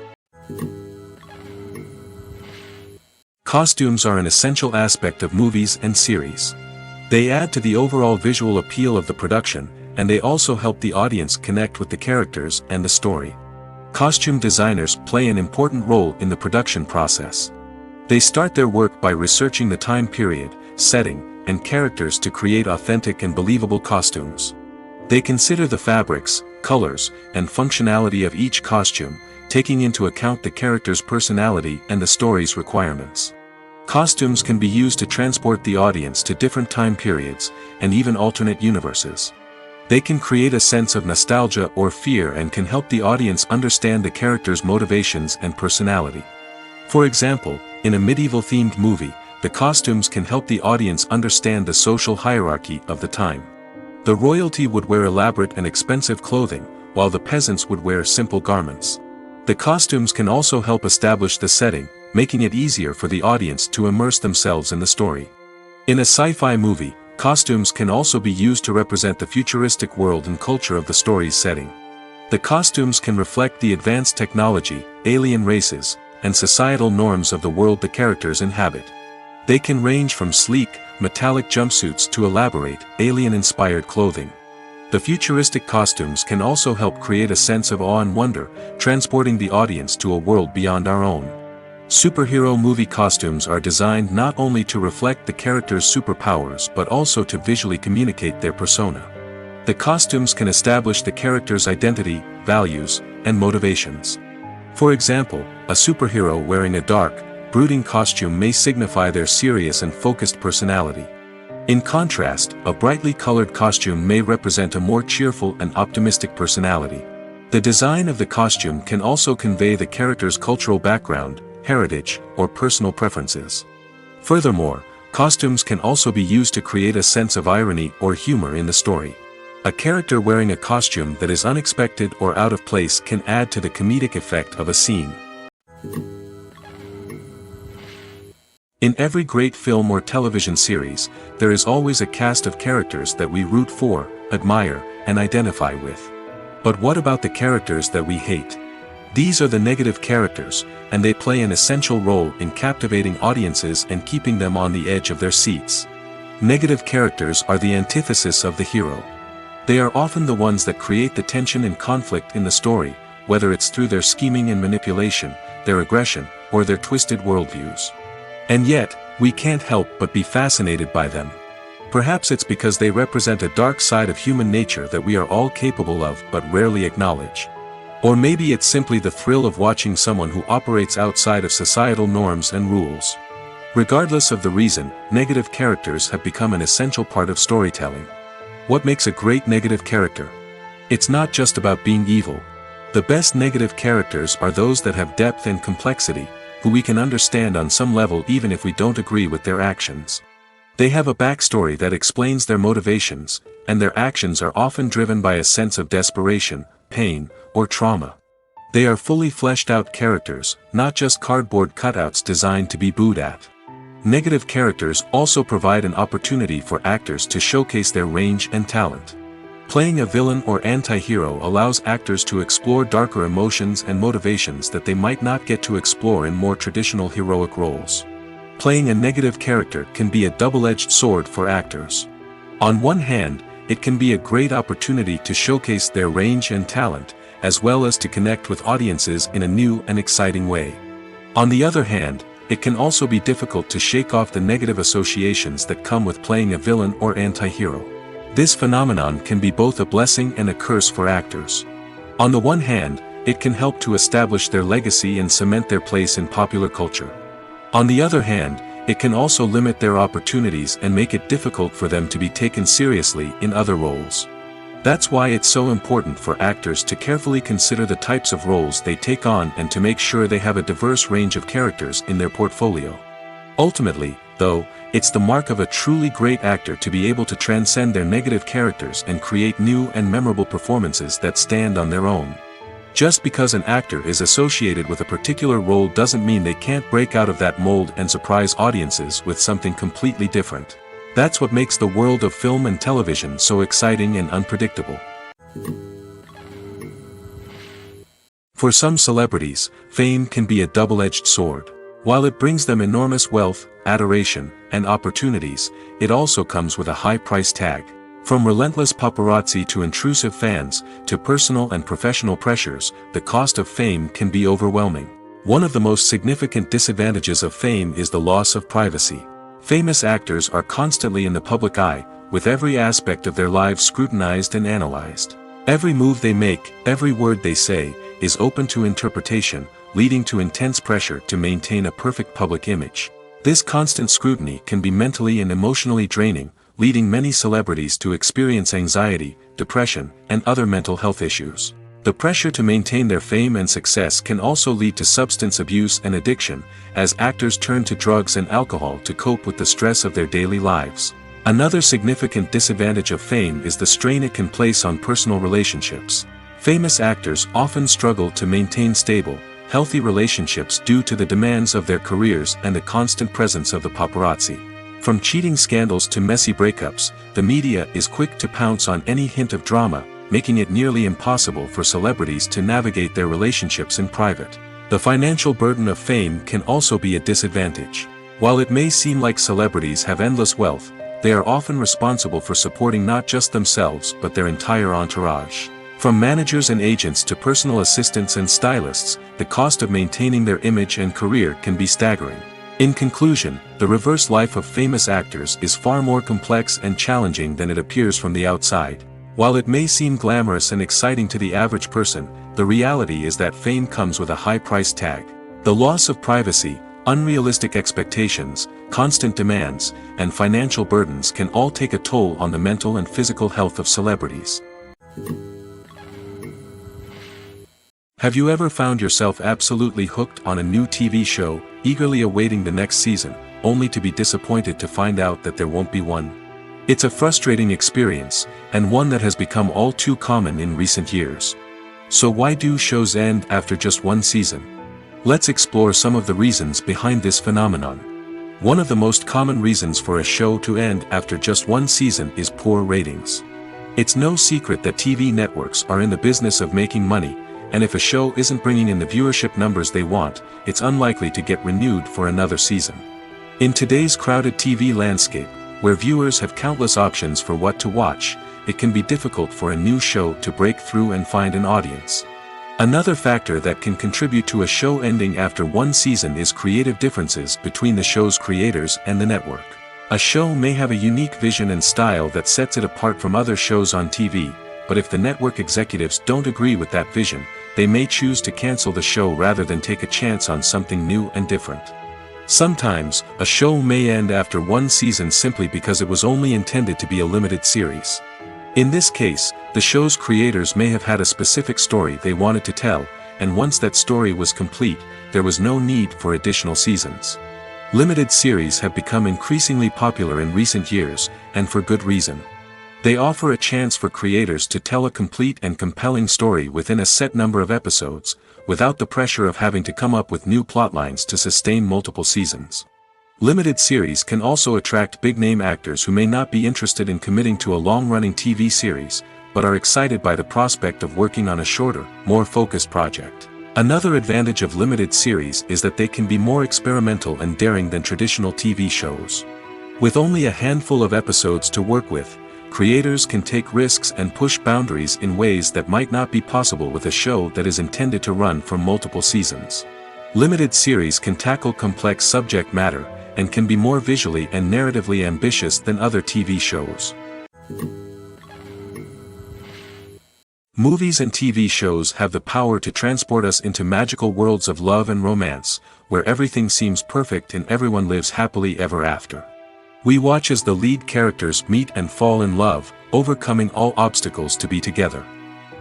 Costumes are an essential aspect of movies and series. They add to the overall visual appeal of the production, and they also help the audience connect with the characters and the story. Costume designers play an important role in the production process. They start their work by researching the time period, setting, and characters to create authentic and believable costumes. They consider the fabrics, colors, and functionality of each costume, taking into account the character's personality and the story's requirements. Costumes can be used to transport the audience to different time periods, and even alternate universes. They can create a sense of nostalgia or fear and can help the audience understand the character's motivations and personality. For example, in a medieval-themed movie, the costumes can help the audience understand the social hierarchy of the time. The royalty would wear elaborate and expensive clothing, while the peasants would wear simple garments. The costumes can also help establish the setting, making it easier for the audience to immerse themselves in the story. In a sci-fi movie, costumes can also be used to represent the futuristic world and culture of the story's setting. The costumes can reflect the advanced technology, alien races, and societal norms of the world the characters inhabit. They can range from sleek, metallic jumpsuits to elaborate, alien-inspired clothing. The futuristic costumes can also help create a sense of awe and wonder, transporting the audience to a world beyond our own. Superhero movie costumes are designed not only to reflect the character's superpowers but also to visually communicate their persona. The costumes can establish the character's identity, values, and motivations. For example, a superhero wearing a dark, brooding costume may signify their serious and focused personality. In contrast, a brightly colored costume may represent a more cheerful and optimistic personality. The design of the costume can also convey the character's cultural background, heritage, or personal preferences. Furthermore, costumes can also be used to create a sense of irony or humor in the story. A character wearing a costume that is unexpected or out of place can add to the comedic effect of a scene. In every great film or television series, there is always a cast of characters that we root for, admire, and identify with. But what about the characters that we hate? These are the negative characters, and they play an essential role in captivating audiences and keeping them on the edge of their seats. Negative characters are the antithesis of the hero. They are often the ones that create the tension and conflict in the story, whether it's through their scheming and manipulation, their aggression, or their twisted worldviews. And yet, we can't help but be fascinated by them. Perhaps it's because they represent a dark side of human nature that we are all capable of but rarely acknowledge. Or maybe it's simply the thrill of watching someone who operates outside of societal norms and rules. Regardless of the reason, negative characters have become an essential part of storytelling. What makes a great negative character? It's not just about being evil. The best negative characters are those that have depth and complexity, who we can understand on some level even if we don't agree with their actions. They have a backstory that explains their motivations, and their actions are often driven by a sense of desperation, pain, or trauma. They are fully fleshed out characters, not just cardboard cutouts designed to be booed at. Negative characters also provide an opportunity for actors to showcase their range and talent. Playing a villain or anti-hero allows actors to explore darker emotions and motivations that they might not get to explore in more traditional heroic roles. Playing a negative character can be a double-edged sword for actors. On one hand, it can be a great opportunity to showcase their range and talent, as well as to connect with audiences in a new and exciting way. On the other hand, it can also be difficult to shake off the negative associations that come with playing a villain or anti-hero. This phenomenon can be both a blessing and a curse for actors. On the one hand, it can help to establish their legacy and cement their place in popular culture. On the other hand, it can also limit their opportunities and make it difficult for them to be taken seriously in other roles. That's why it's so important for actors to carefully consider the types of roles they take on and to make sure they have a diverse range of characters in their portfolio. Ultimately, though, it's the mark of a truly great actor to be able to transcend their negative characters and create new and memorable performances that stand on their own. Just because an actor is associated with a particular role doesn't mean they can't break out of that mold and surprise audiences with something completely different. That's what makes the world of film and television so exciting and unpredictable. For some celebrities, fame can be a double-edged sword. While it brings them enormous wealth, adoration, and opportunities, it also comes with a high price tag. From relentless paparazzi to intrusive fans, to personal and professional pressures, the cost of fame can be overwhelming. One of the most significant disadvantages of fame is the loss of privacy. Famous actors are constantly in the public eye, with every aspect of their lives scrutinized and analyzed. Every move they make, every word they say, is open to interpretation, leading to intense pressure to maintain a perfect public image. This constant scrutiny can be mentally and emotionally draining, leading many celebrities to experience anxiety, depression, and other mental health issues. The pressure to maintain their fame and success can also lead to substance abuse and addiction, as actors turn to drugs and alcohol to cope with the stress of their daily lives. Another significant disadvantage of fame is the strain it can place on personal relationships. Famous actors often struggle to maintain stable, healthy relationships due to the demands of their careers and the constant presence of the paparazzi. From cheating scandals to messy breakups, the media is quick to pounce on any hint of drama, making it nearly impossible for celebrities to navigate their relationships in private. The financial burden of fame can also be a disadvantage. While it may seem like celebrities have endless wealth, they are often responsible for supporting not just themselves but their entire entourage. From managers and agents to personal assistants and stylists, the cost of maintaining their image and career can be staggering. In conclusion, the reverse life of famous actors is far more complex and challenging than it appears from the outside. While it may seem glamorous and exciting to the average person, the reality is that fame comes with a high price tag. The loss of privacy, unrealistic expectations, constant demands, and financial burdens can all take a toll on the mental and physical health of celebrities. Have you ever found yourself absolutely hooked on a new TV show, eagerly awaiting the next season, only to be disappointed to find out that there won't be one? It's a frustrating experience, and one that has become all too common in recent years. So why do shows end after just one season? Let's explore some of the reasons behind this phenomenon. One of the most common reasons for a show to end after just one season is poor ratings. It's no secret that TV networks are in the business of making money, and if a show isn't bringing in the viewership numbers they want, it's unlikely to get renewed for another season. In today's crowded TV landscape, where viewers have countless options for what to watch, it can be difficult for a new show to break through and find an audience. Another factor that can contribute to a show ending after one season is creative differences between the show's creators and the network. A show may have a unique vision and style that sets it apart from other shows on TV, but if the network executives don't agree with that vision, they may choose to cancel the show rather than take a chance on something new and different. Sometimes, a show may end after one season simply because it was only intended to be a limited series. In this case, the show's creators may have had a specific story they wanted to tell, and once that story was complete, there was no need for additional seasons. Limited series have become increasingly popular in recent years, and for good reason. They offer a chance for creators to tell a complete and compelling story within a set number of episodes, without the pressure of having to come up with new plotlines to sustain multiple seasons. Limited series can also attract big-name actors who may not be interested in committing to a long-running TV series, but are excited by the prospect of working on a shorter, more focused project. Another advantage of limited series is that they can be more experimental and daring than traditional TV shows. With only a handful of episodes to work with, creators can take risks and push boundaries in ways that might not be possible with a show that is intended to run for multiple seasons. Limited series can tackle complex subject matter, and can be more visually and narratively ambitious than other TV shows. Movies and TV shows have the power to transport us into magical worlds of love and romance, where everything seems perfect and everyone lives happily ever after. We watch as the lead characters meet and fall in love, overcoming all obstacles to be together.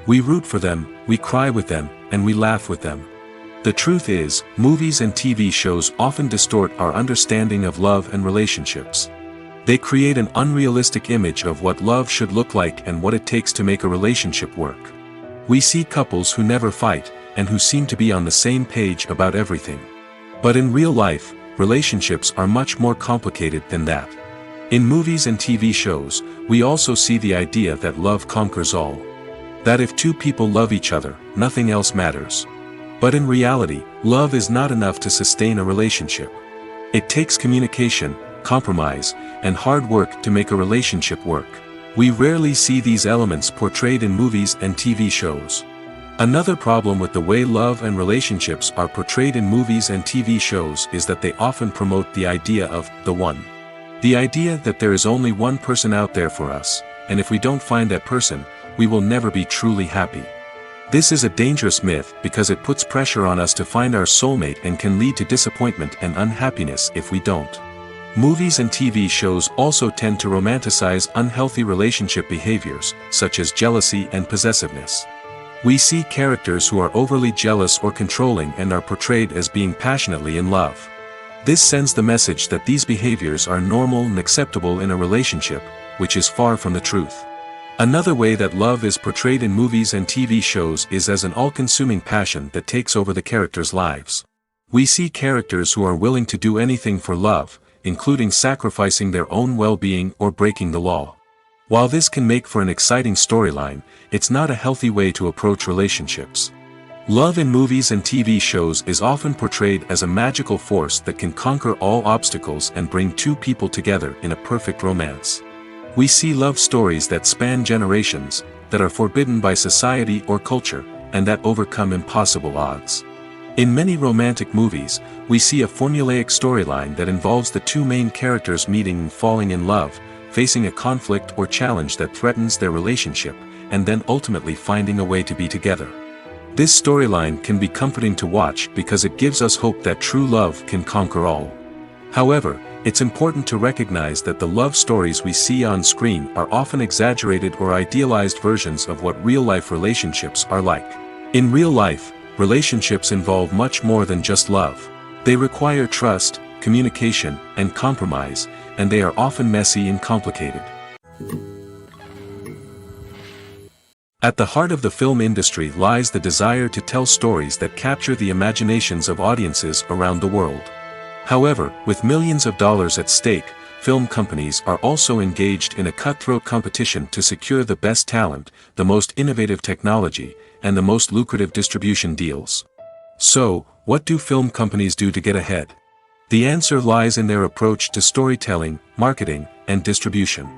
We root for them, we cry with them, and we laugh with them. The truth is, movies and TV shows often distort our understanding of love and relationships. They create an unrealistic image of what love should look like and what it takes to make a relationship work. We see couples who never fight, and who seem to be on the same page about everything. But in real life, relationships are much more complicated than that. In movies and TV shows, we also see the idea that love conquers all. That if two people love each other, nothing else matters. But in reality, love is not enough to sustain a relationship. It takes communication, compromise, and hard work to make a relationship work. We rarely see these elements portrayed in movies and TV shows. Another problem with the way love and relationships are portrayed in movies and TV shows is that they often promote the idea of the one. The idea that there is only one person out there for us, and if we don't find that person, we will never be truly happy. This is a dangerous myth because it puts pressure on us to find our soulmate and can lead to disappointment and unhappiness if we don't. Movies and TV shows also tend to romanticize unhealthy relationship behaviors, such as jealousy and possessiveness. We see characters who are overly jealous or controlling and are portrayed as being passionately in love. This sends the message that these behaviors are normal and acceptable in a relationship, which is far from the truth. Another way that love is portrayed in movies and TV shows is as an all-consuming passion that takes over the characters' lives. We see characters who are willing to do anything for love, including sacrificing their own well-being or breaking the law. While this can make for an exciting storyline, it's not a healthy way to approach relationships. Love in movies and TV shows is often portrayed as a magical force that can conquer all obstacles and bring two people together in a perfect romance. We see love stories that span generations, that are forbidden by society or culture, and that overcome impossible odds. In many romantic movies, we see a formulaic storyline that involves the two main characters meeting and falling in love, facing a conflict or challenge that threatens their relationship, and then ultimately finding a way to be together. This storyline can be comforting to watch because it gives us hope that true love can conquer all. However, it's important to recognize that the love stories we see on screen are often exaggerated or idealized versions of what real-life relationships are like. In real life, relationships involve much more than just love. They require trust, communication, and compromise, and they are often messy and complicated. At the heart of the film industry lies the desire to tell stories that capture the imaginations of audiences around the world. However, with millions of dollars at stake, film companies are also engaged in a cutthroat competition to secure the best talent, the most innovative technology, and the most lucrative distribution deals. So, what do film companies do to get ahead? The answer lies in their approach to storytelling, marketing, and distribution.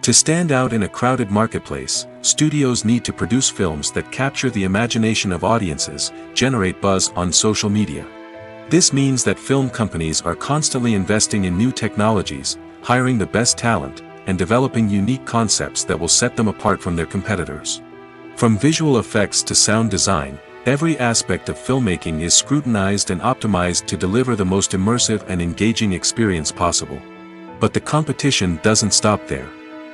To stand out in a crowded marketplace, studios need to produce films that capture the imagination of audiences, generate buzz on social media. This means that film companies are constantly investing in new technologies, hiring the best talent, and developing unique concepts that will set them apart from their competitors. From visual effects to sound design, every aspect of filmmaking is scrutinized and optimized to deliver the most immersive and engaging experience possible. But the competition doesn't stop there.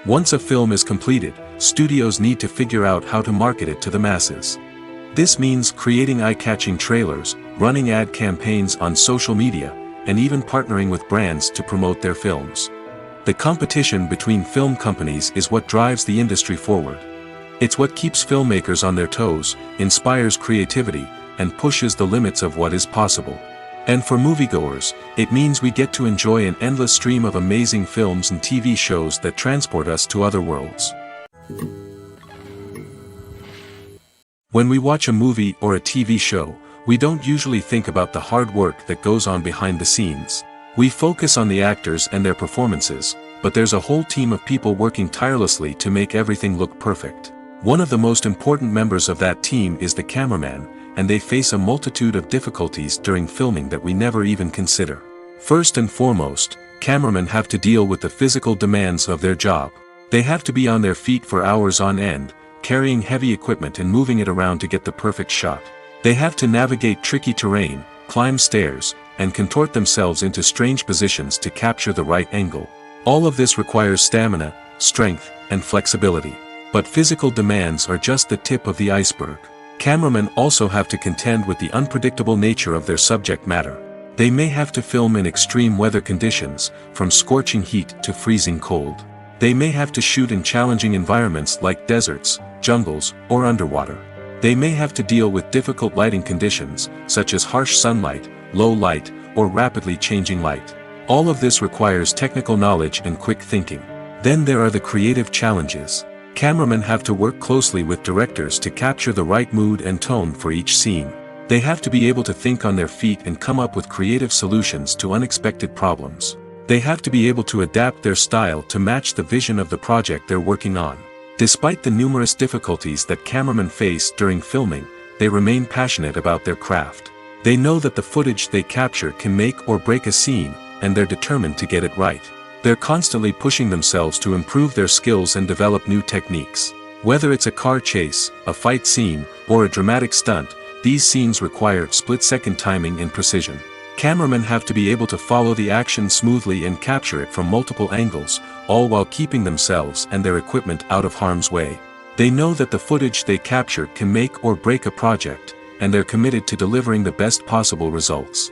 Once a film is completed, studios need to figure out how to market it to the masses. This means creating eye-catching trailers, running ad campaigns on social media, and even partnering with brands to promote their films. The competition between film companies is what drives the industry forward. It's what keeps filmmakers on their toes, inspires creativity, and pushes the limits of what is possible. And for moviegoers, it means we get to enjoy an endless stream of amazing films and TV shows that transport us to other worlds. When we watch a movie or a TV show, we don't usually think about the hard work that goes on behind the scenes. We focus on the actors and their performances, but there's a whole team of people working tirelessly to make everything look perfect. One of the most important members of that team is the cameraman, and they face a multitude of difficulties during filming that we never even consider. First and foremost, cameramen have to deal with the physical demands of their job. They have to be on their feet for hours on end, carrying heavy equipment and moving it around to get the perfect shot. They have to navigate tricky terrain, climb stairs, and contort themselves into strange positions to capture the right angle. All of this requires stamina, strength, and flexibility. But physical demands are just the tip of the iceberg. Cameramen also have to contend with the unpredictable nature of their subject matter. They may have to film in extreme weather conditions, from scorching heat to freezing cold. They may have to shoot in challenging environments like deserts, jungles, or underwater. They may have to deal with difficult lighting conditions, such as harsh sunlight, low light, or rapidly changing light. All of this requires technical knowledge and quick thinking. Then there are the creative challenges. Cameramen have to work closely with directors to capture the right mood and tone for each scene. They have to be able to think on their feet and come up with creative solutions to unexpected problems. They have to be able to adapt their style to match the vision of the project they're working on. Despite the numerous difficulties that cameramen face during filming, they remain passionate about their craft. They know that the footage they capture can make or break a scene, and they're determined to get it right. They're constantly pushing themselves to improve their skills and develop new techniques. Whether it's a car chase, a fight scene, or a dramatic stunt, these scenes require split-second timing and precision. Cameramen have to be able to follow the action smoothly and capture it from multiple angles, all while keeping themselves and their equipment out of harm's way. They know that the footage they capture can make or break a project, and they're committed to delivering the best possible results.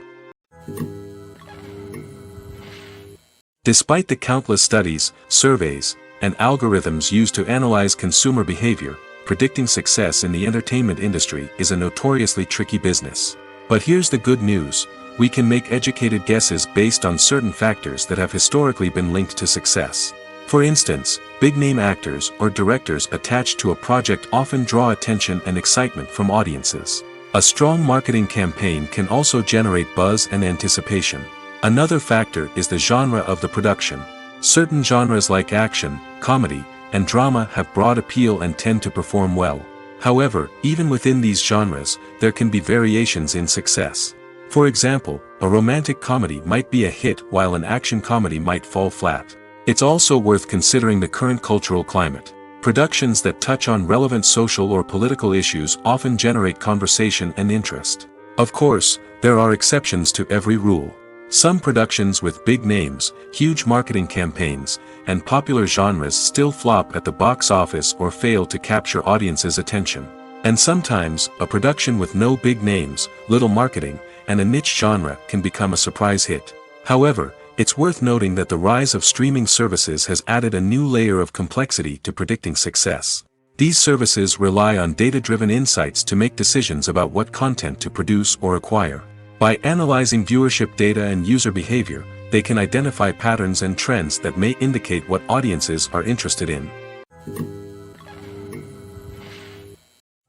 Despite the countless studies, surveys, and algorithms used to analyze consumer behavior, predicting success in the entertainment industry is a notoriously tricky business. But here's the good news: we can make educated guesses based on certain factors that have historically been linked to success. For instance, big-name actors or directors attached to a project often draw attention and excitement from audiences. A strong marketing campaign can also generate buzz and anticipation. Another factor is the genre of the production. Certain genres like action, comedy, and drama have broad appeal and tend to perform well. However, even within these genres, there can be variations in success. For example, a romantic comedy might be a hit while an action comedy might fall flat. It's also worth considering the current cultural climate. Productions that touch on relevant social or political issues often generate conversation and interest. Of course, there are exceptions to every rule. Some productions with big names, huge marketing campaigns, and popular genres still flop at the box office or fail to capture audiences' attention. And sometimes, a production with no big names, little marketing, and a niche genre can become a surprise hit. However, it's worth noting that the rise of streaming services has added a new layer of complexity to predicting success. These services rely on data-driven insights to make decisions about what content to produce or acquire. By analyzing viewership data and user behavior, they can identify patterns and trends that may indicate what audiences are interested in.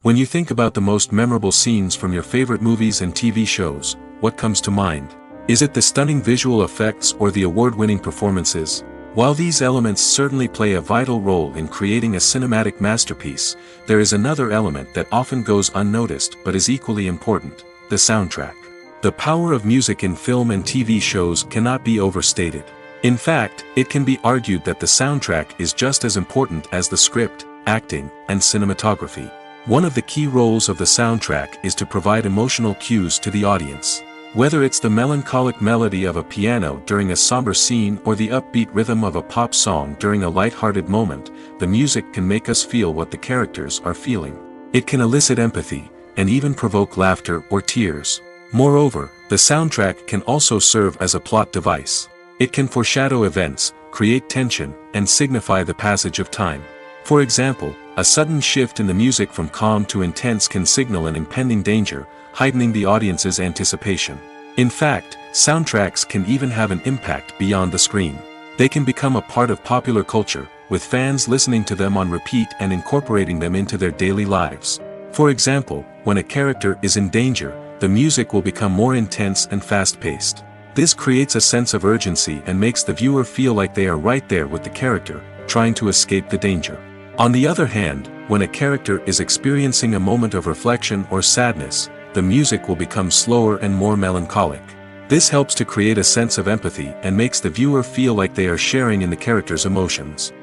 When you think about the most memorable scenes from your favorite movies and TV shows, what comes to mind? Is it the stunning visual effects or the award-winning performances? While these elements certainly play a vital role in creating a cinematic masterpiece, there is another element that often goes unnoticed but is equally important: the soundtrack. The power of music in film and TV shows cannot be overstated. In fact, it can be argued that the soundtrack is just as important as the script, acting, and cinematography. One of the key roles of the soundtrack is to provide emotional cues to the audience. Whether it's the melancholic melody of a piano during a somber scene or the upbeat rhythm of a pop song during a light-hearted moment, the music can make us feel what the characters are feeling. It can elicit empathy, and even provoke laughter or tears. Moreover, the soundtrack can also serve as a plot device. It can foreshadow events, create tension, and signify the passage of time. For example, a sudden shift in the music from calm to intense can signal an impending danger, heightening the audience's anticipation. In fact, soundtracks can even have an impact beyond the screen. They can become a part of popular culture, with fans listening to them on repeat and incorporating them into their daily lives. For example, when a character is in danger, the music will become more intense and fast-paced. This creates a sense of urgency and makes the viewer feel like they are right there with the character, trying to escape the danger. On the other hand, when a character is experiencing a moment of reflection or sadness, the music will become slower and more melancholic. This helps to create a sense of empathy and makes the viewer feel like they are sharing in the character's emotions.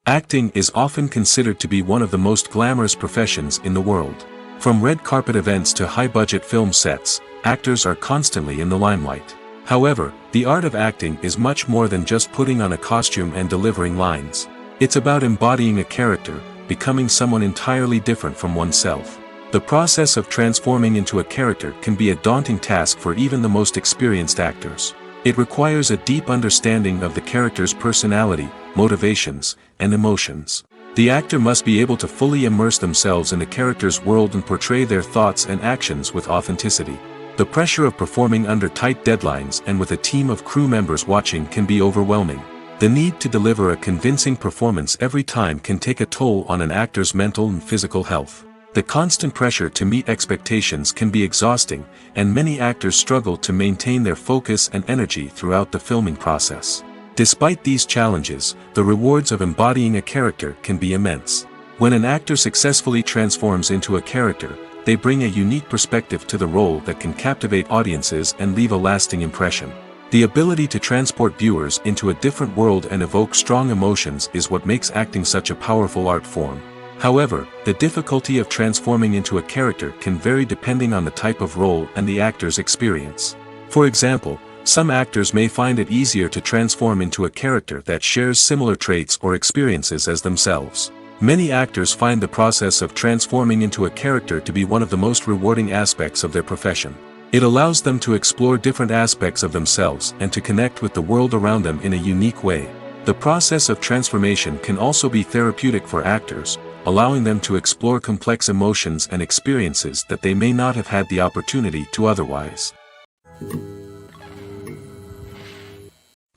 Acting is often considered to be one of the most glamorous professions in the world. From red carpet events to high-budget film sets, actors are constantly in the limelight. However, the art of acting is much more than just putting on a costume and delivering lines. It's about embodying a character, becoming someone entirely different from oneself. The process of transforming into a character can be a daunting task for even the most experienced actors. It requires a deep understanding of the character's personality, motivations, and emotions. The actor must be able to fully immerse themselves in the character's world and portray their thoughts and actions with authenticity. The pressure of performing under tight deadlines and with a team of crew members watching can be overwhelming. The need to deliver a convincing performance every time can take a toll on an actor's mental and physical health. The constant pressure to meet expectations can be exhausting, and many actors struggle to maintain their focus and energy throughout the filming process. Despite these challenges, the rewards of embodying a character can be immense. When an actor successfully transforms into a character, they bring a unique perspective to the role that can captivate audiences and leave a lasting impression. The ability to transport viewers into a different world and evoke strong emotions is what makes acting such a powerful art form. However, the difficulty of transforming into a character can vary depending on the type of role and the actor's experience. For example, some actors may find it easier to transform into a character that shares similar traits or experiences as themselves. Many actors find the process of transforming into a character to be one of the most rewarding aspects of their profession. It allows them to explore different aspects of themselves and to connect with the world around them in a unique way. The process of transformation can also be therapeutic for actors, allowing them to explore complex emotions and experiences that they may not have had the opportunity to otherwise.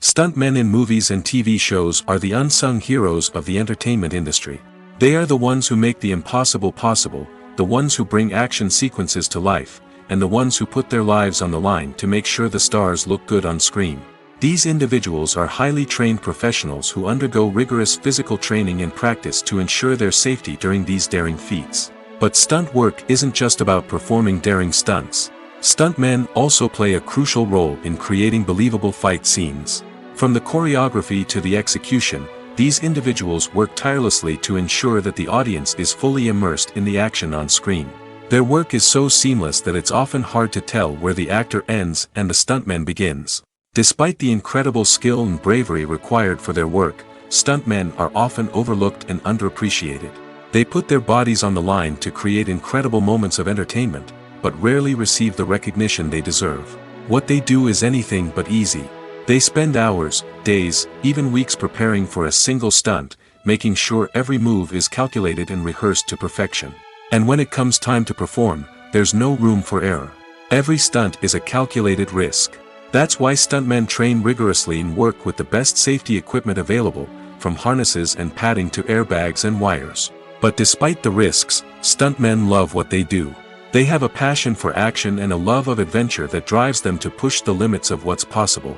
Stuntmen in movies and TV shows are the unsung heroes of the entertainment industry. They are the ones who make the impossible possible, the ones who bring action sequences to life, and the ones who put their lives on the line to make sure the stars look good on screen. These individuals are highly trained professionals who undergo rigorous physical training and practice to ensure their safety during these daring feats. But stunt work isn't just about performing daring stunts. Stuntmen also play a crucial role in creating believable fight scenes. From the choreography to the execution, these individuals work tirelessly to ensure that the audience is fully immersed in the action on screen. Their work is so seamless that it's often hard to tell where the actor ends and the stuntman begins. Despite the incredible skill and bravery required for their work, stuntmen are often overlooked and underappreciated. They put their bodies on the line to create incredible moments of entertainment, but rarely receive the recognition they deserve. What they do is anything but easy. They spend hours, days, even weeks preparing for a single stunt, making sure every move is calculated and rehearsed to perfection. And when it comes time to perform, there's no room for error. Every stunt is a calculated risk. That's why stuntmen train rigorously and work with the best safety equipment available, from harnesses and padding to airbags and wires. But despite the risks, stuntmen love what they do. They have a passion for action and a love of adventure that drives them to push the limits of what's possible.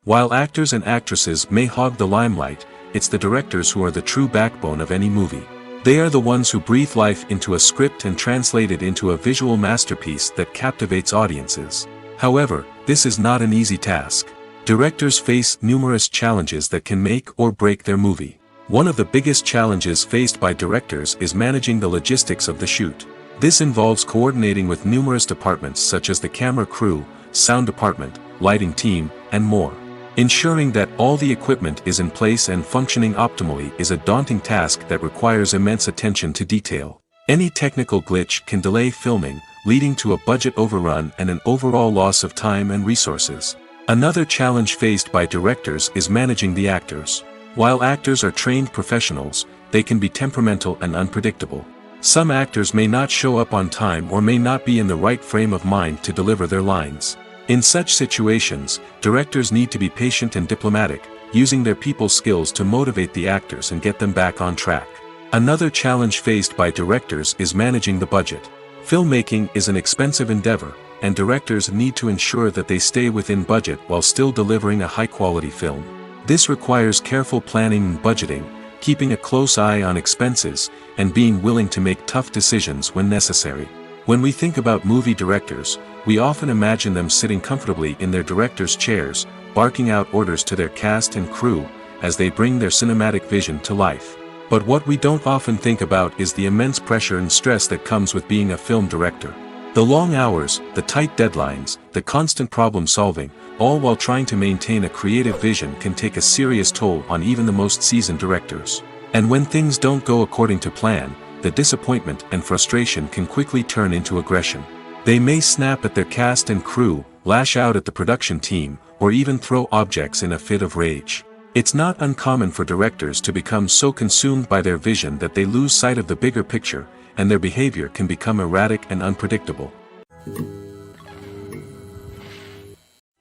While actors and actresses may hog the limelight, it's the directors who are the true backbone of any movie. They are the ones who breathe life into a script and translate it into a visual masterpiece that captivates audiences. However, this is not an easy task. Directors face numerous challenges that can make or break their movie. One of the biggest challenges faced by directors is managing the logistics of the shoot. This involves coordinating with numerous departments such as the camera crew, sound department, lighting team, and more. Ensuring that all the equipment is in place and functioning optimally is a daunting task that requires immense attention to detail. Any technical glitch can delay filming, leading to a budget overrun and an overall loss of time and resources. Another challenge faced by directors is managing the actors. While actors are trained professionals, they can be temperamental and unpredictable. Some actors may not show up on time or may not be in the right frame of mind to deliver their lines. In such situations, directors need to be patient and diplomatic, using their people skills to motivate the actors and get them back on track. Another challenge faced by directors is managing the budget. Filmmaking is an expensive endeavor, and directors need to ensure that they stay within budget while still delivering a high-quality film. This requires careful planning and budgeting, keeping a close eye on expenses, and being willing to make tough decisions when necessary. When we think about movie directors, we often imagine them sitting comfortably in their director's chairs, barking out orders to their cast and crew, as they bring their cinematic vision to life. But what we don't often think about is the immense pressure and stress that comes with being a film director. The long hours, the tight deadlines, the constant problem solving, all while trying to maintain a creative vision can take a serious toll on even the most seasoned directors. And when things don't go according to plan, the disappointment and frustration can quickly turn into aggression. They may snap at their cast and crew, lash out at the production team, or even throw objects in a fit of rage. It's not uncommon for directors to become so consumed by their vision that they lose sight of the bigger picture, and their behavior can become erratic and unpredictable.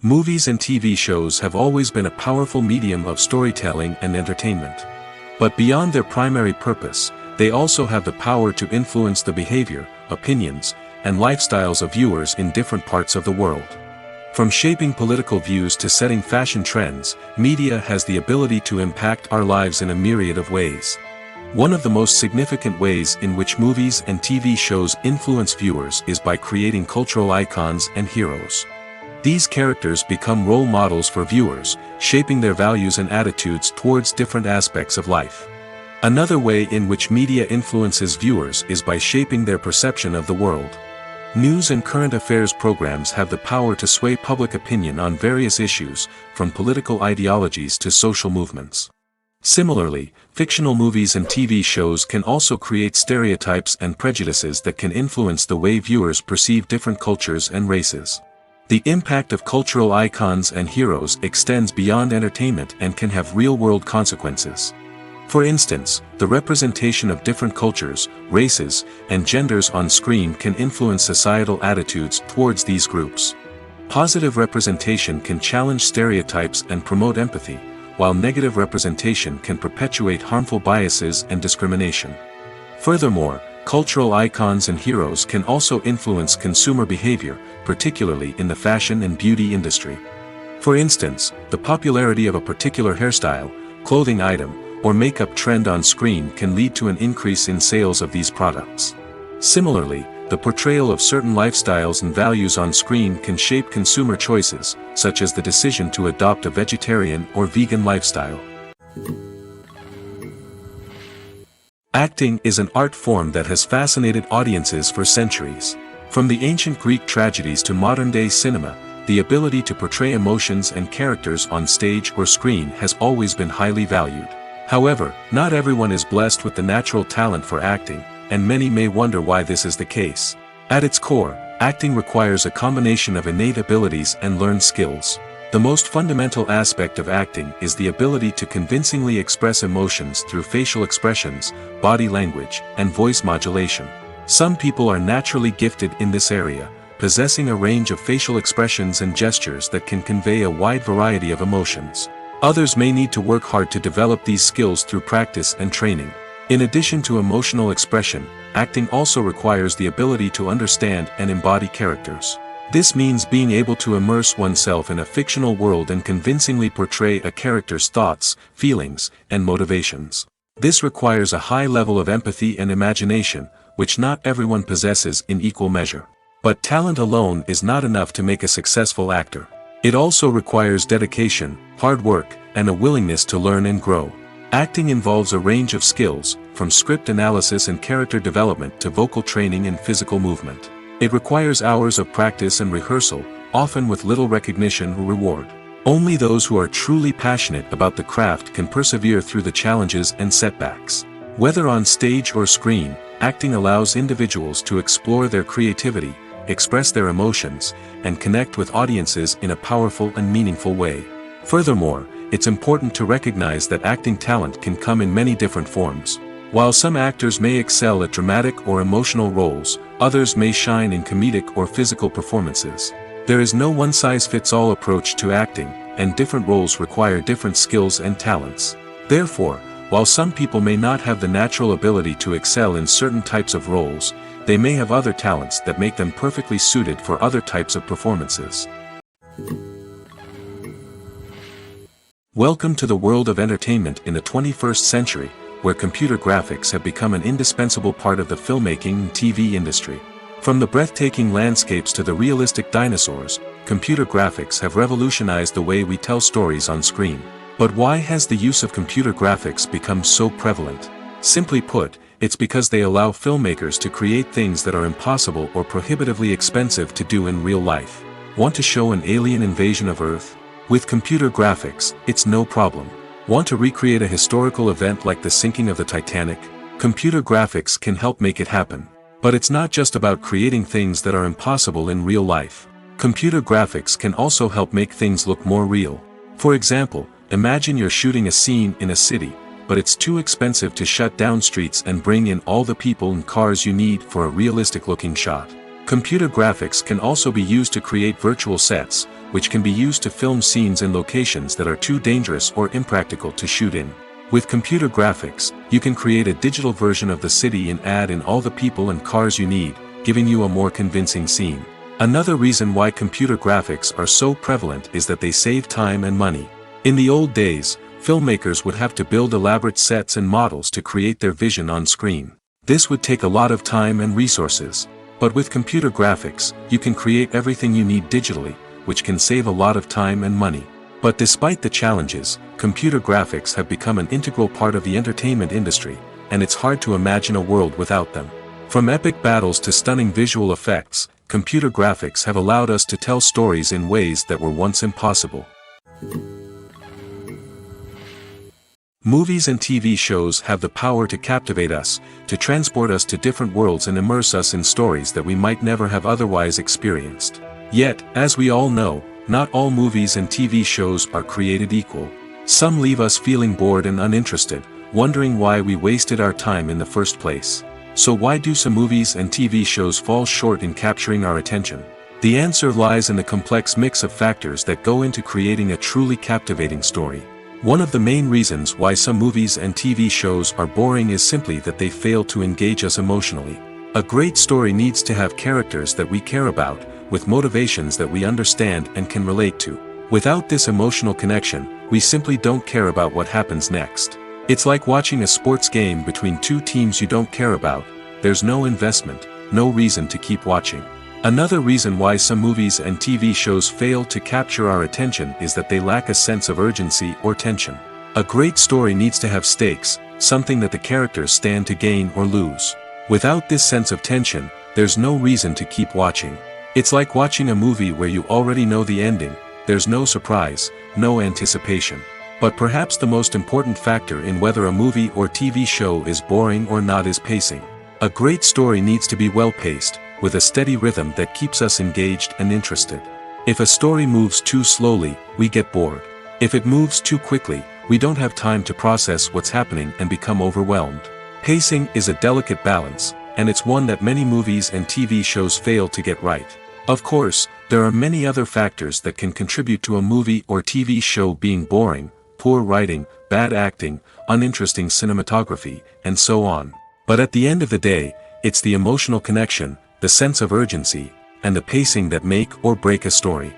Movies and TV shows have always been a powerful medium of storytelling and entertainment. But beyond their primary purpose, they also have the power to influence the behavior, opinions, and lifestyles of viewers in different parts of the world. From shaping political views to setting fashion trends, media has the ability to impact our lives in a myriad of ways. One of the most significant ways in which movies and TV shows influence viewers is by creating cultural icons and heroes. These characters become role models for viewers, shaping their values and attitudes towards different aspects of life. Another way in which media influences viewers is by shaping their perception of the world. News and current affairs programs have the power to sway public opinion on various issues, from political ideologies to social movements. Similarly, fictional movies and TV shows can also create stereotypes and prejudices that can influence the way viewers perceive different cultures and races. The impact of cultural icons and heroes extends beyond entertainment and can have real-world consequences. For instance, the representation of different cultures, races, and genders on screen can influence societal attitudes towards these groups. Positive representation can challenge stereotypes and promote empathy, while negative representation can perpetuate harmful biases and discrimination. Furthermore, cultural icons and heroes can also influence consumer behavior, particularly in the fashion and beauty industry. For instance, the popularity of a particular hairstyle, clothing item, or makeup trend on screen can lead to an increase in sales of these products. Similarly, the portrayal of certain lifestyles and values on screen can shape consumer choices, such as the decision to adopt a vegetarian or vegan lifestyle. Acting is an art form that has fascinated audiences for centuries. From the ancient Greek tragedies to modern-day cinema, the ability to portray emotions and characters on stage or screen has always been highly valued. However, not everyone is blessed with the natural talent for acting, and many may wonder why this is the case. At its core, acting requires a combination of innate abilities and learned skills. The most fundamental aspect of acting is the ability to convincingly express emotions through facial expressions, body language, and voice modulation. Some people are naturally gifted in this area, possessing a range of facial expressions and gestures that can convey a wide variety of emotions. Others may need to work hard to develop these skills through practice and training. In addition to emotional expression, acting also requires the ability to understand and embody characters. This means being able to immerse oneself in a fictional world and convincingly portray a character's thoughts, feelings, and motivations. This requires a high level of empathy and imagination, which not everyone possesses in equal measure. But talent alone is not enough to make a successful actor. It also requires dedication, hard work, and a willingness to learn and grow. Acting involves a range of skills, from script analysis and character development to vocal training and physical movement. It requires hours of practice and rehearsal, often with little recognition or reward. Only those who are truly passionate about the craft can persevere through the challenges and setbacks. Whether on stage or screen, acting allows individuals to explore their creativity, express their emotions, and connect with audiences in a powerful and meaningful way. Furthermore, it's important to recognize that acting talent can come in many different forms. While some actors may excel at dramatic or emotional roles, others may shine in comedic or physical performances. There is no one-size-fits-all approach to acting, and different roles require different skills and talents. Therefore, while some people may not have the natural ability to excel in certain types of roles, they may have other talents that make them perfectly suited for other types of performances. Welcome to the world of entertainment in the 21st century, where computer graphics have become an indispensable part of the filmmaking and TV industry. From the breathtaking landscapes to the realistic dinosaurs, computer graphics have revolutionized the way we tell stories on screen. But why has the use of computer graphics become so prevalent? Simply put, it's because they allow filmmakers to create things that are impossible or prohibitively expensive to do in real life. Want to show an alien invasion of Earth? With computer graphics, it's no problem. Want to recreate a historical event like the sinking of the Titanic? Computer graphics can help make it happen. But it's not just about creating things that are impossible in real life. Computer graphics can also help make things look more real. For example, imagine you're shooting a scene in a city, but it's too expensive to shut down streets and bring in all the people and cars you need for a realistic-looking shot. Computer graphics can also be used to create virtual sets, which can be used to film scenes in locations that are too dangerous or impractical to shoot in. With computer graphics, you can create a digital version of the city and add in all the people and cars you need, giving you a more convincing scene. Another reason why computer graphics are so prevalent is that they save time and money. In the old days, filmmakers would have to build elaborate sets and models to create their vision on screen. This would take a lot of time and resources. But with computer graphics, you can create everything you need digitally, which can save a lot of time and money. But despite the challenges, computer graphics have become an integral part of the entertainment industry, and it's hard to imagine a world without them. From epic battles to stunning visual effects, computer graphics have allowed us to tell stories in ways that were once impossible. Movies and TV shows have the power to captivate us, to transport us to different worlds and immerse us in stories that we might never have otherwise experienced. Yet, as we all know, not all movies and TV shows are created equal. Some leave us feeling bored and uninterested, wondering why we wasted our time in the first place. So why do some movies and TV shows fall short in capturing our attention? The answer lies in the complex mix of factors that go into creating a truly captivating story. One of the main reasons why some movies and TV shows are boring is simply that they fail to engage us emotionally. A great story needs to have characters that we care about, with motivations that we understand and can relate to. Without this emotional connection, we simply don't care about what happens next. It's like watching a sports game between two teams you don't care about. There's no investment, no reason to keep watching. Another reason why some movies and TV shows fail to capture our attention is that they lack a sense of urgency or tension. A great story needs to have stakes, something that the characters stand to gain or lose. Without this sense of tension, there's no reason to keep watching. It's like watching a movie where you already know the ending. There's no surprise, no anticipation. But perhaps the most important factor in whether a movie or TV show is boring or not is pacing. A great story needs to be well-paced, with a steady rhythm that keeps us engaged and interested. If a story moves too slowly, we get bored. If it moves too quickly, we don't have time to process what's happening and become overwhelmed. Pacing is a delicate balance, and it's one that many movies and TV shows fail to get right. Of course, there are many other factors that can contribute to a movie or TV show being boring: poor writing, bad acting, uninteresting cinematography, and so on. But at the end of the day, it's the emotional connection, the sense of urgency, and the pacing that make or break a story.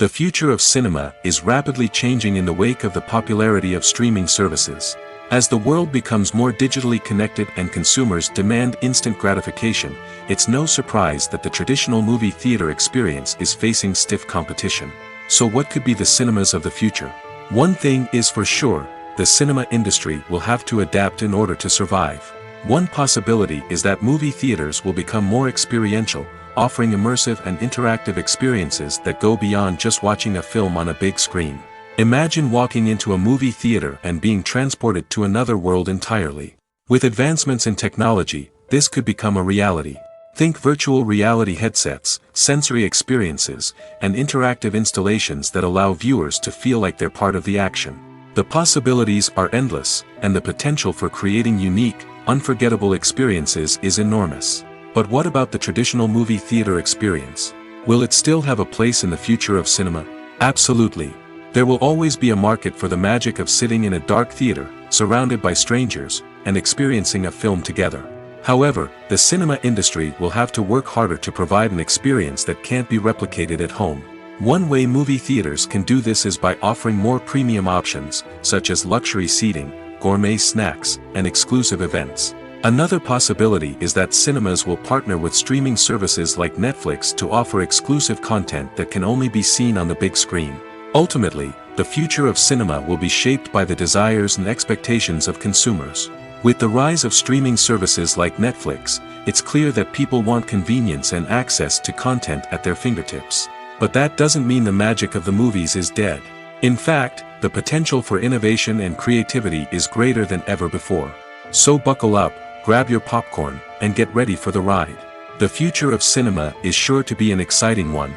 The future of cinema is rapidly changing in the wake of the popularity of streaming services. As the world becomes more digitally connected and consumers demand instant gratification, it's no surprise that the traditional movie theater experience is facing stiff competition. So what could be the cinemas of the future? One thing is for sure, the cinema industry will have to adapt in order to survive. One possibility is that movie theaters will become more experiential, offering immersive and interactive experiences that go beyond just watching a film on a big screen. Imagine walking into a movie theater and being transported to another world entirely. With advancements in technology, this could become a reality. Think virtual reality headsets, sensory experiences, and interactive installations that allow viewers to feel like they're part of the action. The possibilities are endless, and the potential for creating unique, unforgettable experiences is enormous. But what about the traditional movie theater experience? Will it still have a place in the future of cinema? Absolutely. There will always be a market for the magic of sitting in a dark theater, surrounded by strangers, and experiencing a film together. However, the cinema industry will have to work harder to provide an experience that can't be replicated at home. One way movie theaters can do this is by offering more premium options, such as luxury seating, gourmet snacks, and exclusive events. Another possibility is that cinemas will partner with streaming services like Netflix to offer exclusive content that can only be seen on the big screen. Ultimately, the future of cinema will be shaped by the desires and expectations of consumers. With the rise of streaming services like Netflix, it's clear that people want convenience and access to content at their fingertips. But that doesn't mean the magic of the movies is dead. In fact, the potential for innovation and creativity is greater than ever before. So buckle up, grab your popcorn, and get ready for the ride. The future of cinema is sure to be an exciting one.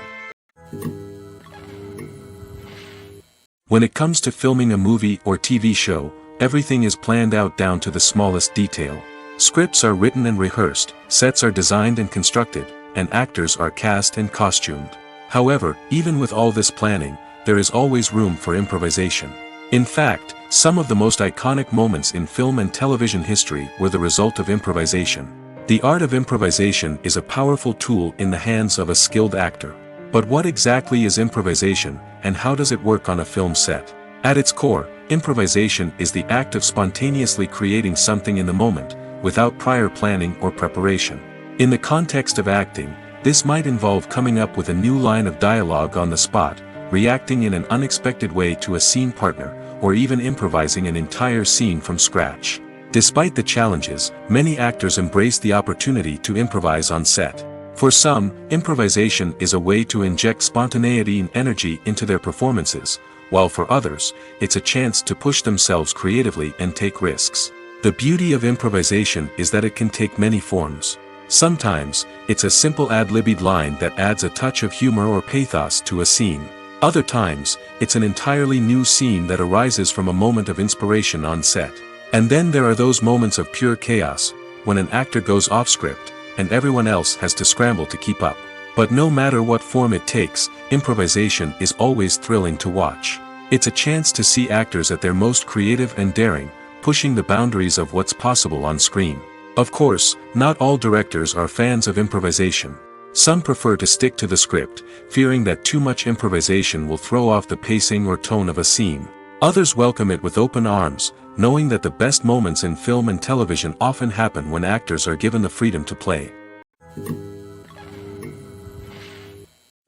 When it comes to filming a movie or TV show, everything is planned out down to the smallest detail. Scripts are written and rehearsed, sets are designed and constructed, and actors are cast and costumed. However, even with all this planning, there is always room for improvisation. In fact, some of the most iconic moments in film and television history were the result of improvisation. The art of improvisation is a powerful tool in the hands of a skilled actor. But what exactly is improvisation, and how does it work on a film set? At its core, improvisation is the act of spontaneously creating something in the moment, without prior planning or preparation. In the context of acting, this might involve coming up with a new line of dialogue on the spot, reacting in an unexpected way to a scene partner, or even improvising an entire scene from scratch. Despite the challenges, many actors embrace the opportunity to improvise on set. For some, improvisation is a way to inject spontaneity and energy into their performances, while for others, it's a chance to push themselves creatively and take risks. The beauty of improvisation is that it can take many forms. Sometimes, it's a simple ad-libbed line that adds a touch of humor or pathos to a scene. Other times, it's an entirely new scene that arises from a moment of inspiration on set. And then there are those moments of pure chaos, when an actor goes off script, and everyone else has to scramble to keep up. But no matter what form it takes, improvisation is always thrilling to watch. It's a chance to see actors at their most creative and daring, pushing the boundaries of what's possible on screen. Of course, not all directors are fans of improvisation. Some prefer to stick to the script, fearing that too much improvisation will throw off the pacing or tone of a scene. Others welcome it with open arms, knowing that the best moments in film and television often happen when actors are given the freedom to play.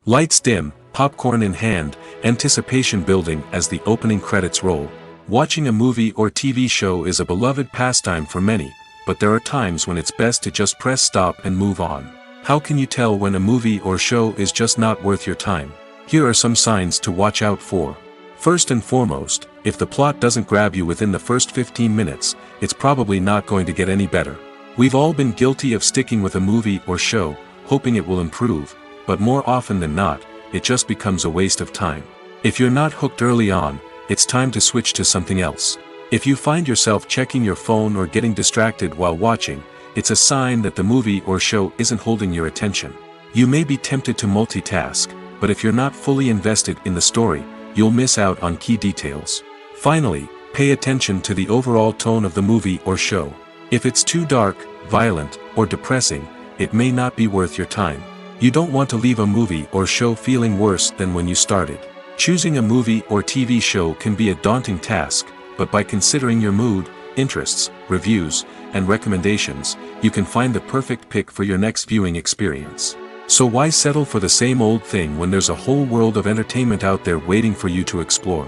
Lights dim, popcorn in hand, anticipation building as the opening credits roll. Watching a movie or TV show is a beloved pastime for many, but there are times when it's best to just press stop and move on. How can you tell when a movie or show is just not worth your time? Here are some signs to watch out for. First and foremost, if the plot doesn't grab you within the first 15 minutes, it's probably not going to get any better. We've all been guilty of sticking with a movie or show, hoping it will improve, but more often than not, it just becomes a waste of time. If you're not hooked early on, it's time to switch to something else. If you find yourself checking your phone or getting distracted while watching, it's a sign that the movie or show isn't holding your attention. You may be tempted to multitask, but if you're not fully invested in the story, you'll miss out on key details. Finally, pay attention to the overall tone of the movie or show. If it's too dark, violent, or depressing, it may not be worth your time. You don't want to leave a movie or show feeling worse than when you started. Choosing a movie or TV show can be a daunting task, but by considering your mood, interests, reviews, and recommendations, you can find the perfect pick for your next viewing experience. So why settle for the same old thing when there's a whole world of entertainment out there waiting for you to explore?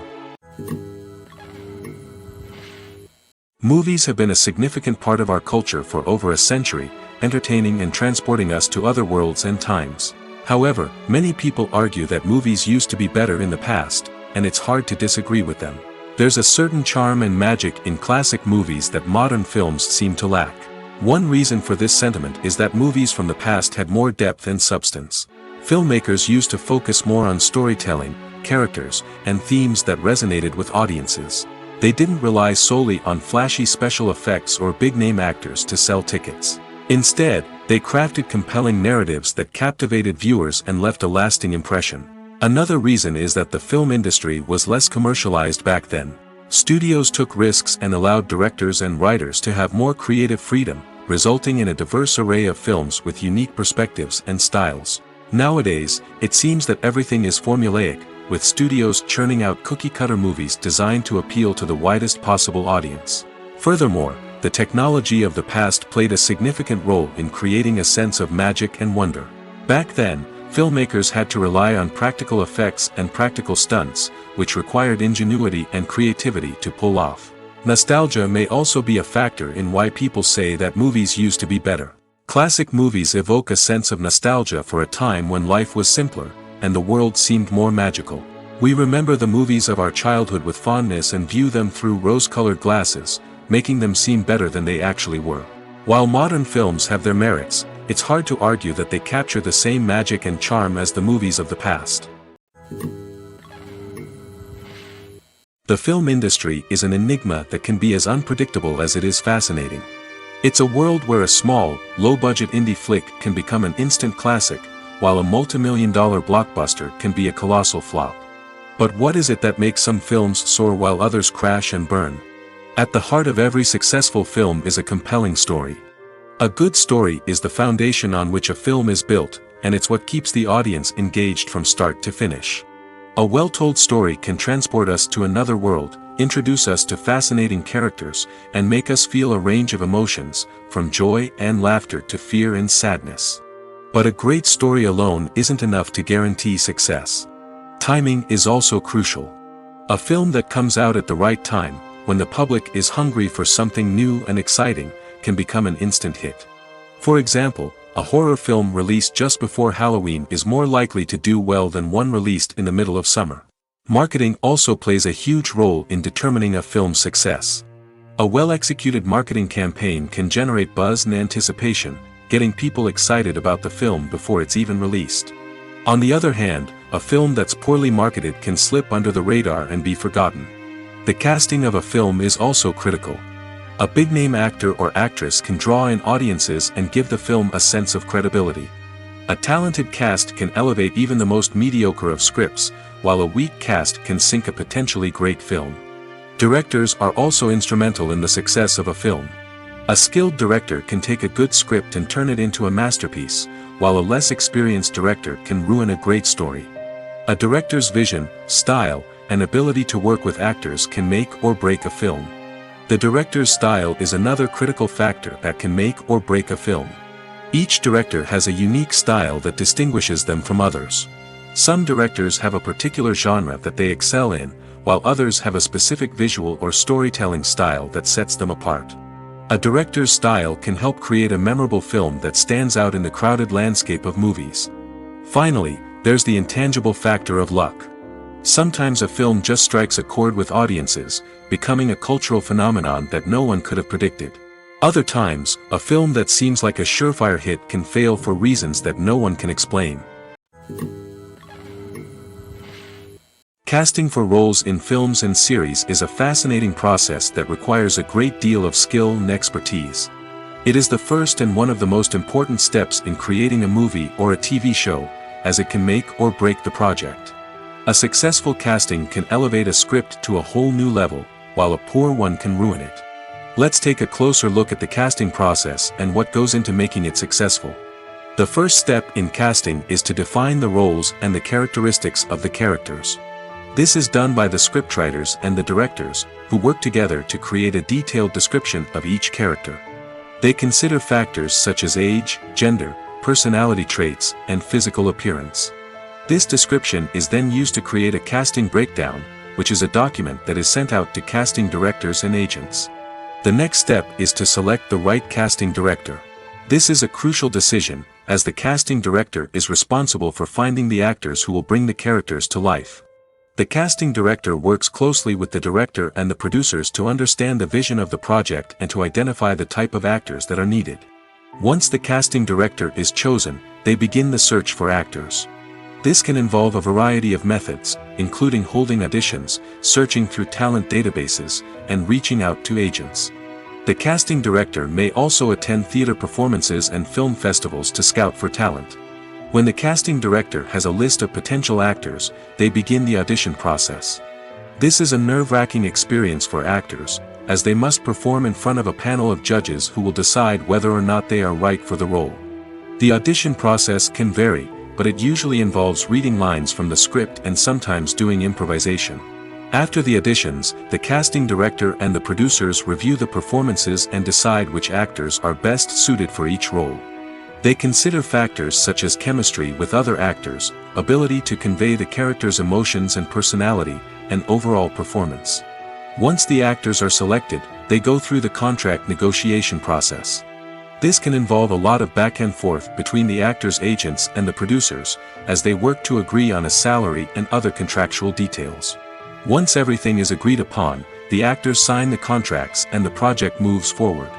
Movies have been a significant part of our culture for over a century, entertaining and transporting us to other worlds and times. However, many people argue that movies used to be better in the past, and it's hard to disagree with them. There's a certain charm and magic in classic movies that modern films seem to lack. One reason for this sentiment is that movies from the past had more depth and substance. Filmmakers used to focus more on storytelling, characters, and themes that resonated with audiences. They didn't rely solely on flashy special effects or big-name actors to sell tickets. Instead, they crafted compelling narratives that captivated viewers and left a lasting impression. Another reason is that the film industry was less commercialized back then. Studios took risks and allowed directors and writers to have more creative freedom, resulting in a diverse array of films with unique perspectives and styles. Nowadays, it seems that everything is formulaic, with studios churning out cookie-cutter movies designed to appeal to the widest possible audience. Furthermore, the technology of the past played a significant role in creating a sense of magic and wonder. Back then, filmmakers had to rely on practical effects and practical stunts, which required ingenuity and creativity to pull off. Nostalgia may also be a factor in why people say that movies used to be better. Classic movies evoke a sense of nostalgia for a time when life was simpler, and the world seemed more magical. We remember the movies of our childhood with fondness and view them through rose-colored glasses, making them seem better than they actually were. While modern films have their merits, it's hard to argue that they capture the same magic and charm as the movies of the past. The film industry is an enigma that can be as unpredictable as it is fascinating. It's a world where a small, low-budget indie flick can become an instant classic, while a multi-million-dollar blockbuster can be a colossal flop. But what is it that makes some films soar while others crash and burn? At the heart of every successful film is a compelling story. A good story is the foundation on which a film is built, and it's what keeps the audience engaged from start to finish. A well-told story can transport us to another world, introduce us to fascinating characters, and make us feel a range of emotions, from joy and laughter to fear and sadness. But a great story alone isn't enough to guarantee success. Timing is also crucial. A film that comes out at the right time, when the public is hungry for something new and exciting, can become an instant hit. For example, a horror film released just before Halloween is more likely to do well than one released in the middle of summer. Marketing also plays a huge role in determining a film's success. A well-executed marketing campaign can generate buzz and anticipation, getting people excited about the film before it's even released. On the other hand, a film that's poorly marketed can slip under the radar and be forgotten. The casting of a film is also critical. A big-name actor or actress can draw in audiences and give the film a sense of credibility. A talented cast can elevate even the most mediocre of scripts, while a weak cast can sink a potentially great film. Directors are also instrumental in the success of a film. A skilled director can take a good script and turn it into a masterpiece, while a less experienced director can ruin a great story. A director's vision, style, and ability to work with actors can make or break a film. The director's style is another critical factor that can make or break a film. Each director has a unique style that distinguishes them from others. Some directors have a particular genre that they excel in, while others have a specific visual or storytelling style that sets them apart. A director's style can help create a memorable film that stands out in the crowded landscape of movies. Finally, there's the intangible factor of luck. Sometimes a film just strikes a chord with audiences, becoming a cultural phenomenon that no one could have predicted. Other times, a film that seems like a surefire hit can fail for reasons that no one can explain. Casting for roles in films and series is a fascinating process that requires a great deal of skill and expertise. It is the first and one of the most important steps in creating a movie or a TV show, as it can make or break the project. A successful casting can elevate a script to a whole new level, while a poor one can ruin it. Let's take a closer look at the casting process and what goes into making it successful. The first step in casting is to define the roles and the characteristics of the characters. This is done by the scriptwriters and the directors, who work together to create a detailed description of each character. They consider factors such as age, gender, personality traits, and physical appearance. This description is then used to create a casting breakdown, which is a document that is sent out to casting directors and agents. The next step is to select the right casting director. This is a crucial decision, as the casting director is responsible for finding the actors who will bring the characters to life. The casting director works closely with the director and the producers to understand the vision of the project and to identify the type of actors that are needed. Once the casting director is chosen, they begin the search for actors. This can involve a variety of methods, including holding auditions, searching through talent databases, and reaching out to agents. The casting director may also attend theater performances and film festivals to scout for talent. When the casting director has a list of potential actors, they begin the audition process. This is a nerve-wracking experience for actors, as they must perform in front of a panel of judges who will decide whether or not they are right for the role. The audition process can vary, but it usually involves reading lines from the script and sometimes doing improvisation. After the auditions, the casting director and the producers review the performances and decide which actors are best suited for each role. They consider factors such as chemistry with other actors, ability to convey the character's emotions and personality, and overall performance. Once the actors are selected, they go through the contract negotiation process. This can involve a lot of back and forth between the actors' agents and the producers, as they work to agree on a salary and other contractual details. Once everything is agreed upon, the actors sign the contracts and the project moves forward.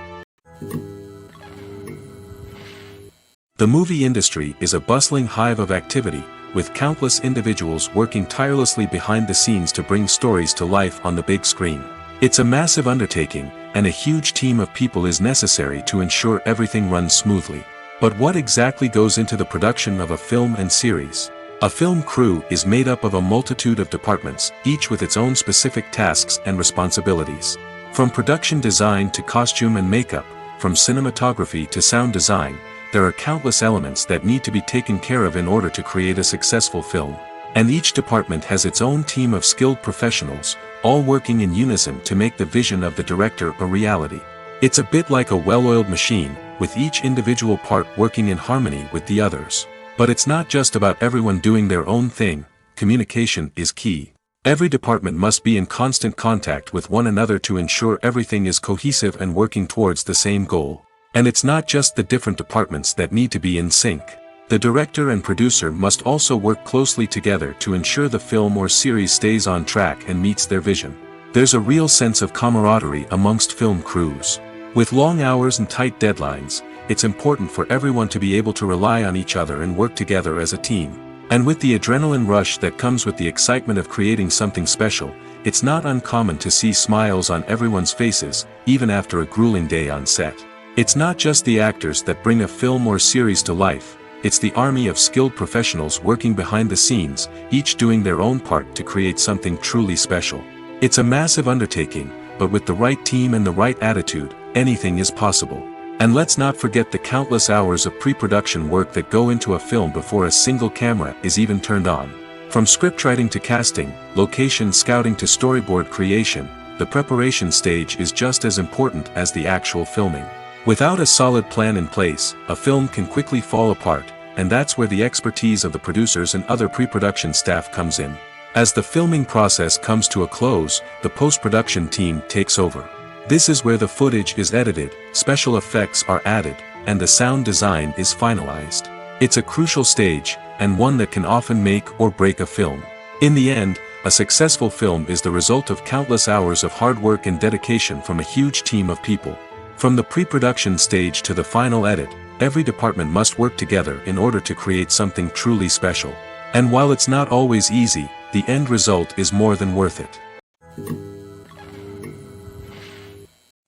The movie industry is a bustling hive of activity, with countless individuals working tirelessly behind the scenes to bring stories to life on the big screen. It's a massive undertaking, and a huge team of people is necessary to ensure everything runs smoothly. But what exactly goes into the production of a film and series? A film crew is made up of a multitude of departments, each with its own specific tasks and responsibilities. From production design to costume and makeup, from cinematography to sound design, there are countless elements that need to be taken care of in order to create a successful film. And each department has its own team of skilled professionals, all working in unison to make the vision of the director a reality. It's a bit like a well-oiled machine, with each individual part working in harmony with the others. But it's not just about everyone doing their own thing. Communication is key. Every department must be in constant contact with one another to ensure everything is cohesive and working towards the same goal. And it's not just the different departments that need to be in sync. The director and producer must also work closely together to ensure the film or series stays on track and meets their vision. There's a real sense of camaraderie amongst film crews. With long hours and tight deadlines, it's important for everyone to be able to rely on each other and work together as a team. And with the adrenaline rush that comes with the excitement of creating something special, it's not uncommon to see smiles on everyone's faces, even after a grueling day on set. It's not just the actors that bring a film or series to life, it's the army of skilled professionals working behind the scenes, each doing their own part to create something truly special. It's a massive undertaking, but with the right team and the right attitude, anything is possible. And let's not forget the countless hours of pre-production work that go into a film before a single camera is even turned on. From scriptwriting to casting, location scouting to storyboard creation, the preparation stage is just as important as the actual filming. Without a solid plan in place, a film can quickly fall apart, and that's where the expertise of the producers and other pre-production staff comes in. As the filming process comes to a close, the post-production team takes over. This is where the footage is edited, special effects are added, and the sound design is finalized. It's a crucial stage, and one that can often make or break a film. In the end, a successful film is the result of countless hours of hard work and dedication from a huge team of people. From the pre-production stage to the final edit, every department must work together in order to create something truly special. And while it's not always easy, the end result is more than worth it.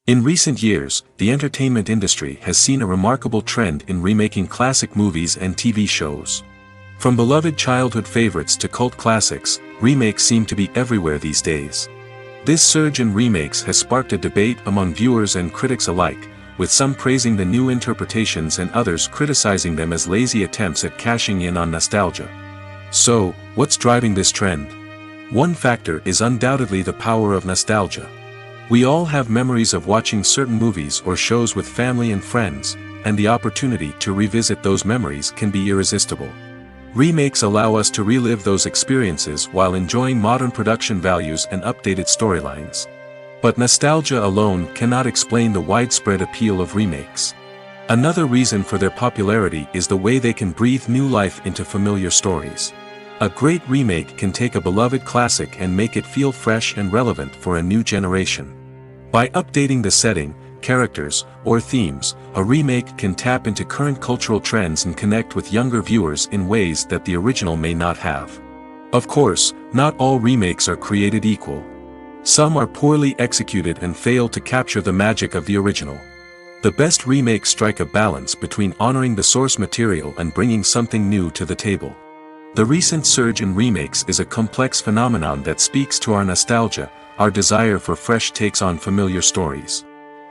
In recent years, the entertainment industry has seen a remarkable trend in remaking classic movies and TV shows. From beloved childhood favorites to cult classics, remakes seem to be everywhere these days. This surge in remakes has sparked a debate among viewers and critics alike, with some praising the new interpretations and others criticizing them as lazy attempts at cashing in on nostalgia. So, what's driving this trend? One factor is undoubtedly the power of nostalgia. We all have memories of watching certain movies or shows with family and friends, and the opportunity to revisit those memories can be irresistible. Remakes allow us to relive those experiences while enjoying modern production values and updated storylines. But nostalgia alone cannot explain the widespread appeal of remakes. Another reason for their popularity is the way they can breathe new life into familiar stories. A great remake can take a beloved classic and make it feel fresh and relevant for a new generation. By updating the setting, characters, or themes, a remake can tap into current cultural trends and connect with younger viewers in ways that the original may not have. Of course, not all remakes are created equal. Some are poorly executed and fail to capture the magic of the original. The best remakes strike a balance between honoring the source material and bringing something new to the table. The recent surge in remakes is a complex phenomenon that speaks to our nostalgia, our desire for fresh takes on familiar stories.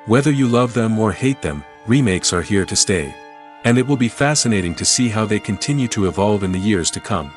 Whether you love them or hate them, remakes are here to stay. And it will be fascinating to see how they continue to evolve in the years to come.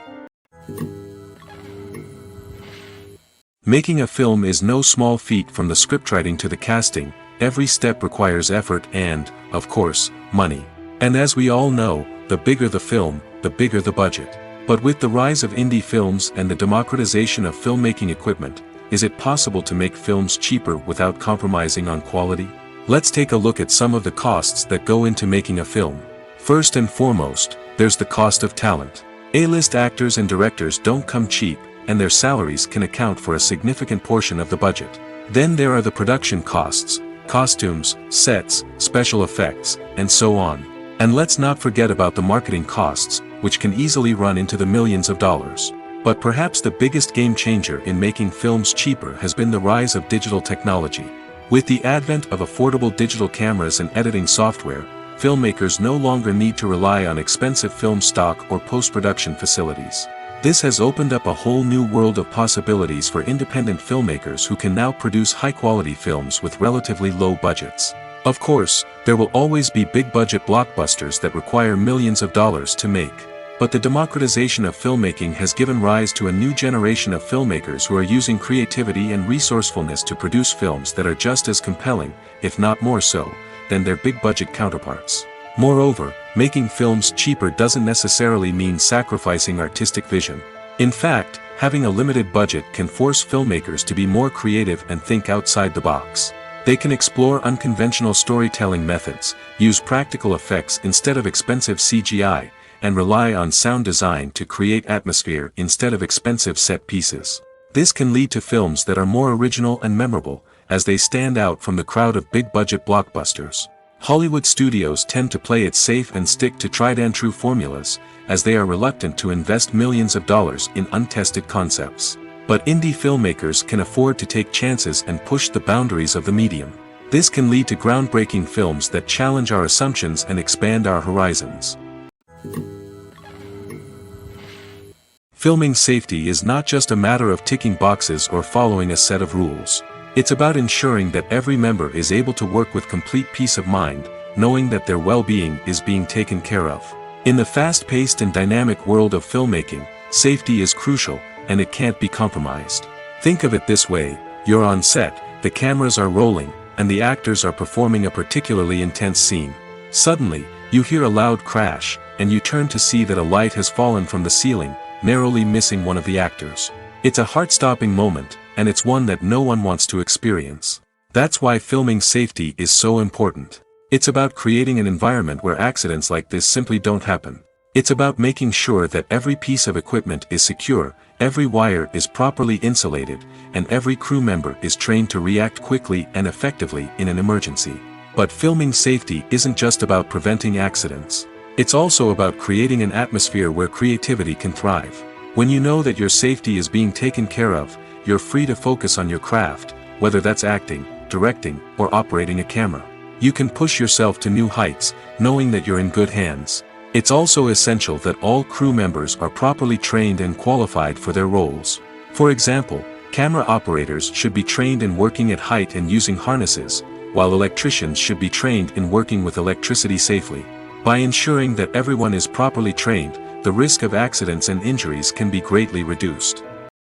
Making a film is no small feat. From the scriptwriting to the casting, every step requires effort and, of course, money. And as we all know, the bigger the film, the bigger the budget. But with the rise of indie films and the democratization of filmmaking equipment, is it possible to make films cheaper without compromising on quality? Let's take a look at some of the costs that go into making a film. First and foremost, there's the cost of talent. A-list actors and directors don't come cheap, and their salaries can account for a significant portion of the budget. Then there are the production costs, costumes, sets, special effects, and so on. And let's not forget about the marketing costs, which can easily run into the millions of dollars. But perhaps the biggest game changer in making films cheaper has been the rise of digital technology. With the advent of affordable digital cameras and editing software, filmmakers no longer need to rely on expensive film stock or post-production facilities. This has opened up a whole new world of possibilities for independent filmmakers who can now produce high-quality films with relatively low budgets. Of course, there will always be big-budget blockbusters that require millions of dollars to make. But the democratization of filmmaking has given rise to a new generation of filmmakers who are using creativity and resourcefulness to produce films that are just as compelling, if not more so, than their big-budget counterparts. Moreover, making films cheaper doesn't necessarily mean sacrificing artistic vision. In fact, having a limited budget can force filmmakers to be more creative and think outside the box. They can explore unconventional storytelling methods, use practical effects instead of expensive CGI, and rely on sound design to create atmosphere instead of expensive set pieces. This can lead to films that are more original and memorable, as they stand out from the crowd of big-budget blockbusters. Hollywood studios tend to play it safe and stick to tried-and-true formulas, as they are reluctant to invest millions of dollars in untested concepts. But indie filmmakers can afford to take chances and push the boundaries of the medium. This can lead to groundbreaking films that challenge our assumptions and expand our horizons. Filming safety is not just a matter of ticking boxes or following a set of rules. It's about ensuring that every member is able to work with complete peace of mind, knowing that their well-being is being taken care of. In the fast-paced and dynamic world of filmmaking, safety is crucial, and it can't be compromised. Think of it this way: you're on set, the cameras are rolling, and the actors are performing a particularly intense scene. Suddenly, you hear a loud crash, and you turn to see that a light has fallen from the ceiling, narrowly missing one of the actors. It's a heart-stopping moment, and it's one that no one wants to experience. That's why filming safety is so important. It's about creating an environment where accidents like this simply don't happen. It's about making sure that every piece of equipment is secure, every wire is properly insulated, and every crew member is trained to react quickly and effectively in an emergency. But filming safety isn't just about preventing accidents. It's also about creating an atmosphere where creativity can thrive. When you know that your safety is being taken care of, you're free to focus on your craft, whether that's acting, directing, or operating a camera. You can push yourself to new heights, knowing that you're in good hands. It's also essential that all crew members are properly trained and qualified for their roles. For example, camera operators should be trained in working at height and using harnesses, while electricians should be trained in working with electricity safely. By ensuring that everyone is properly trained, the risk of accidents and injuries can be greatly reduced.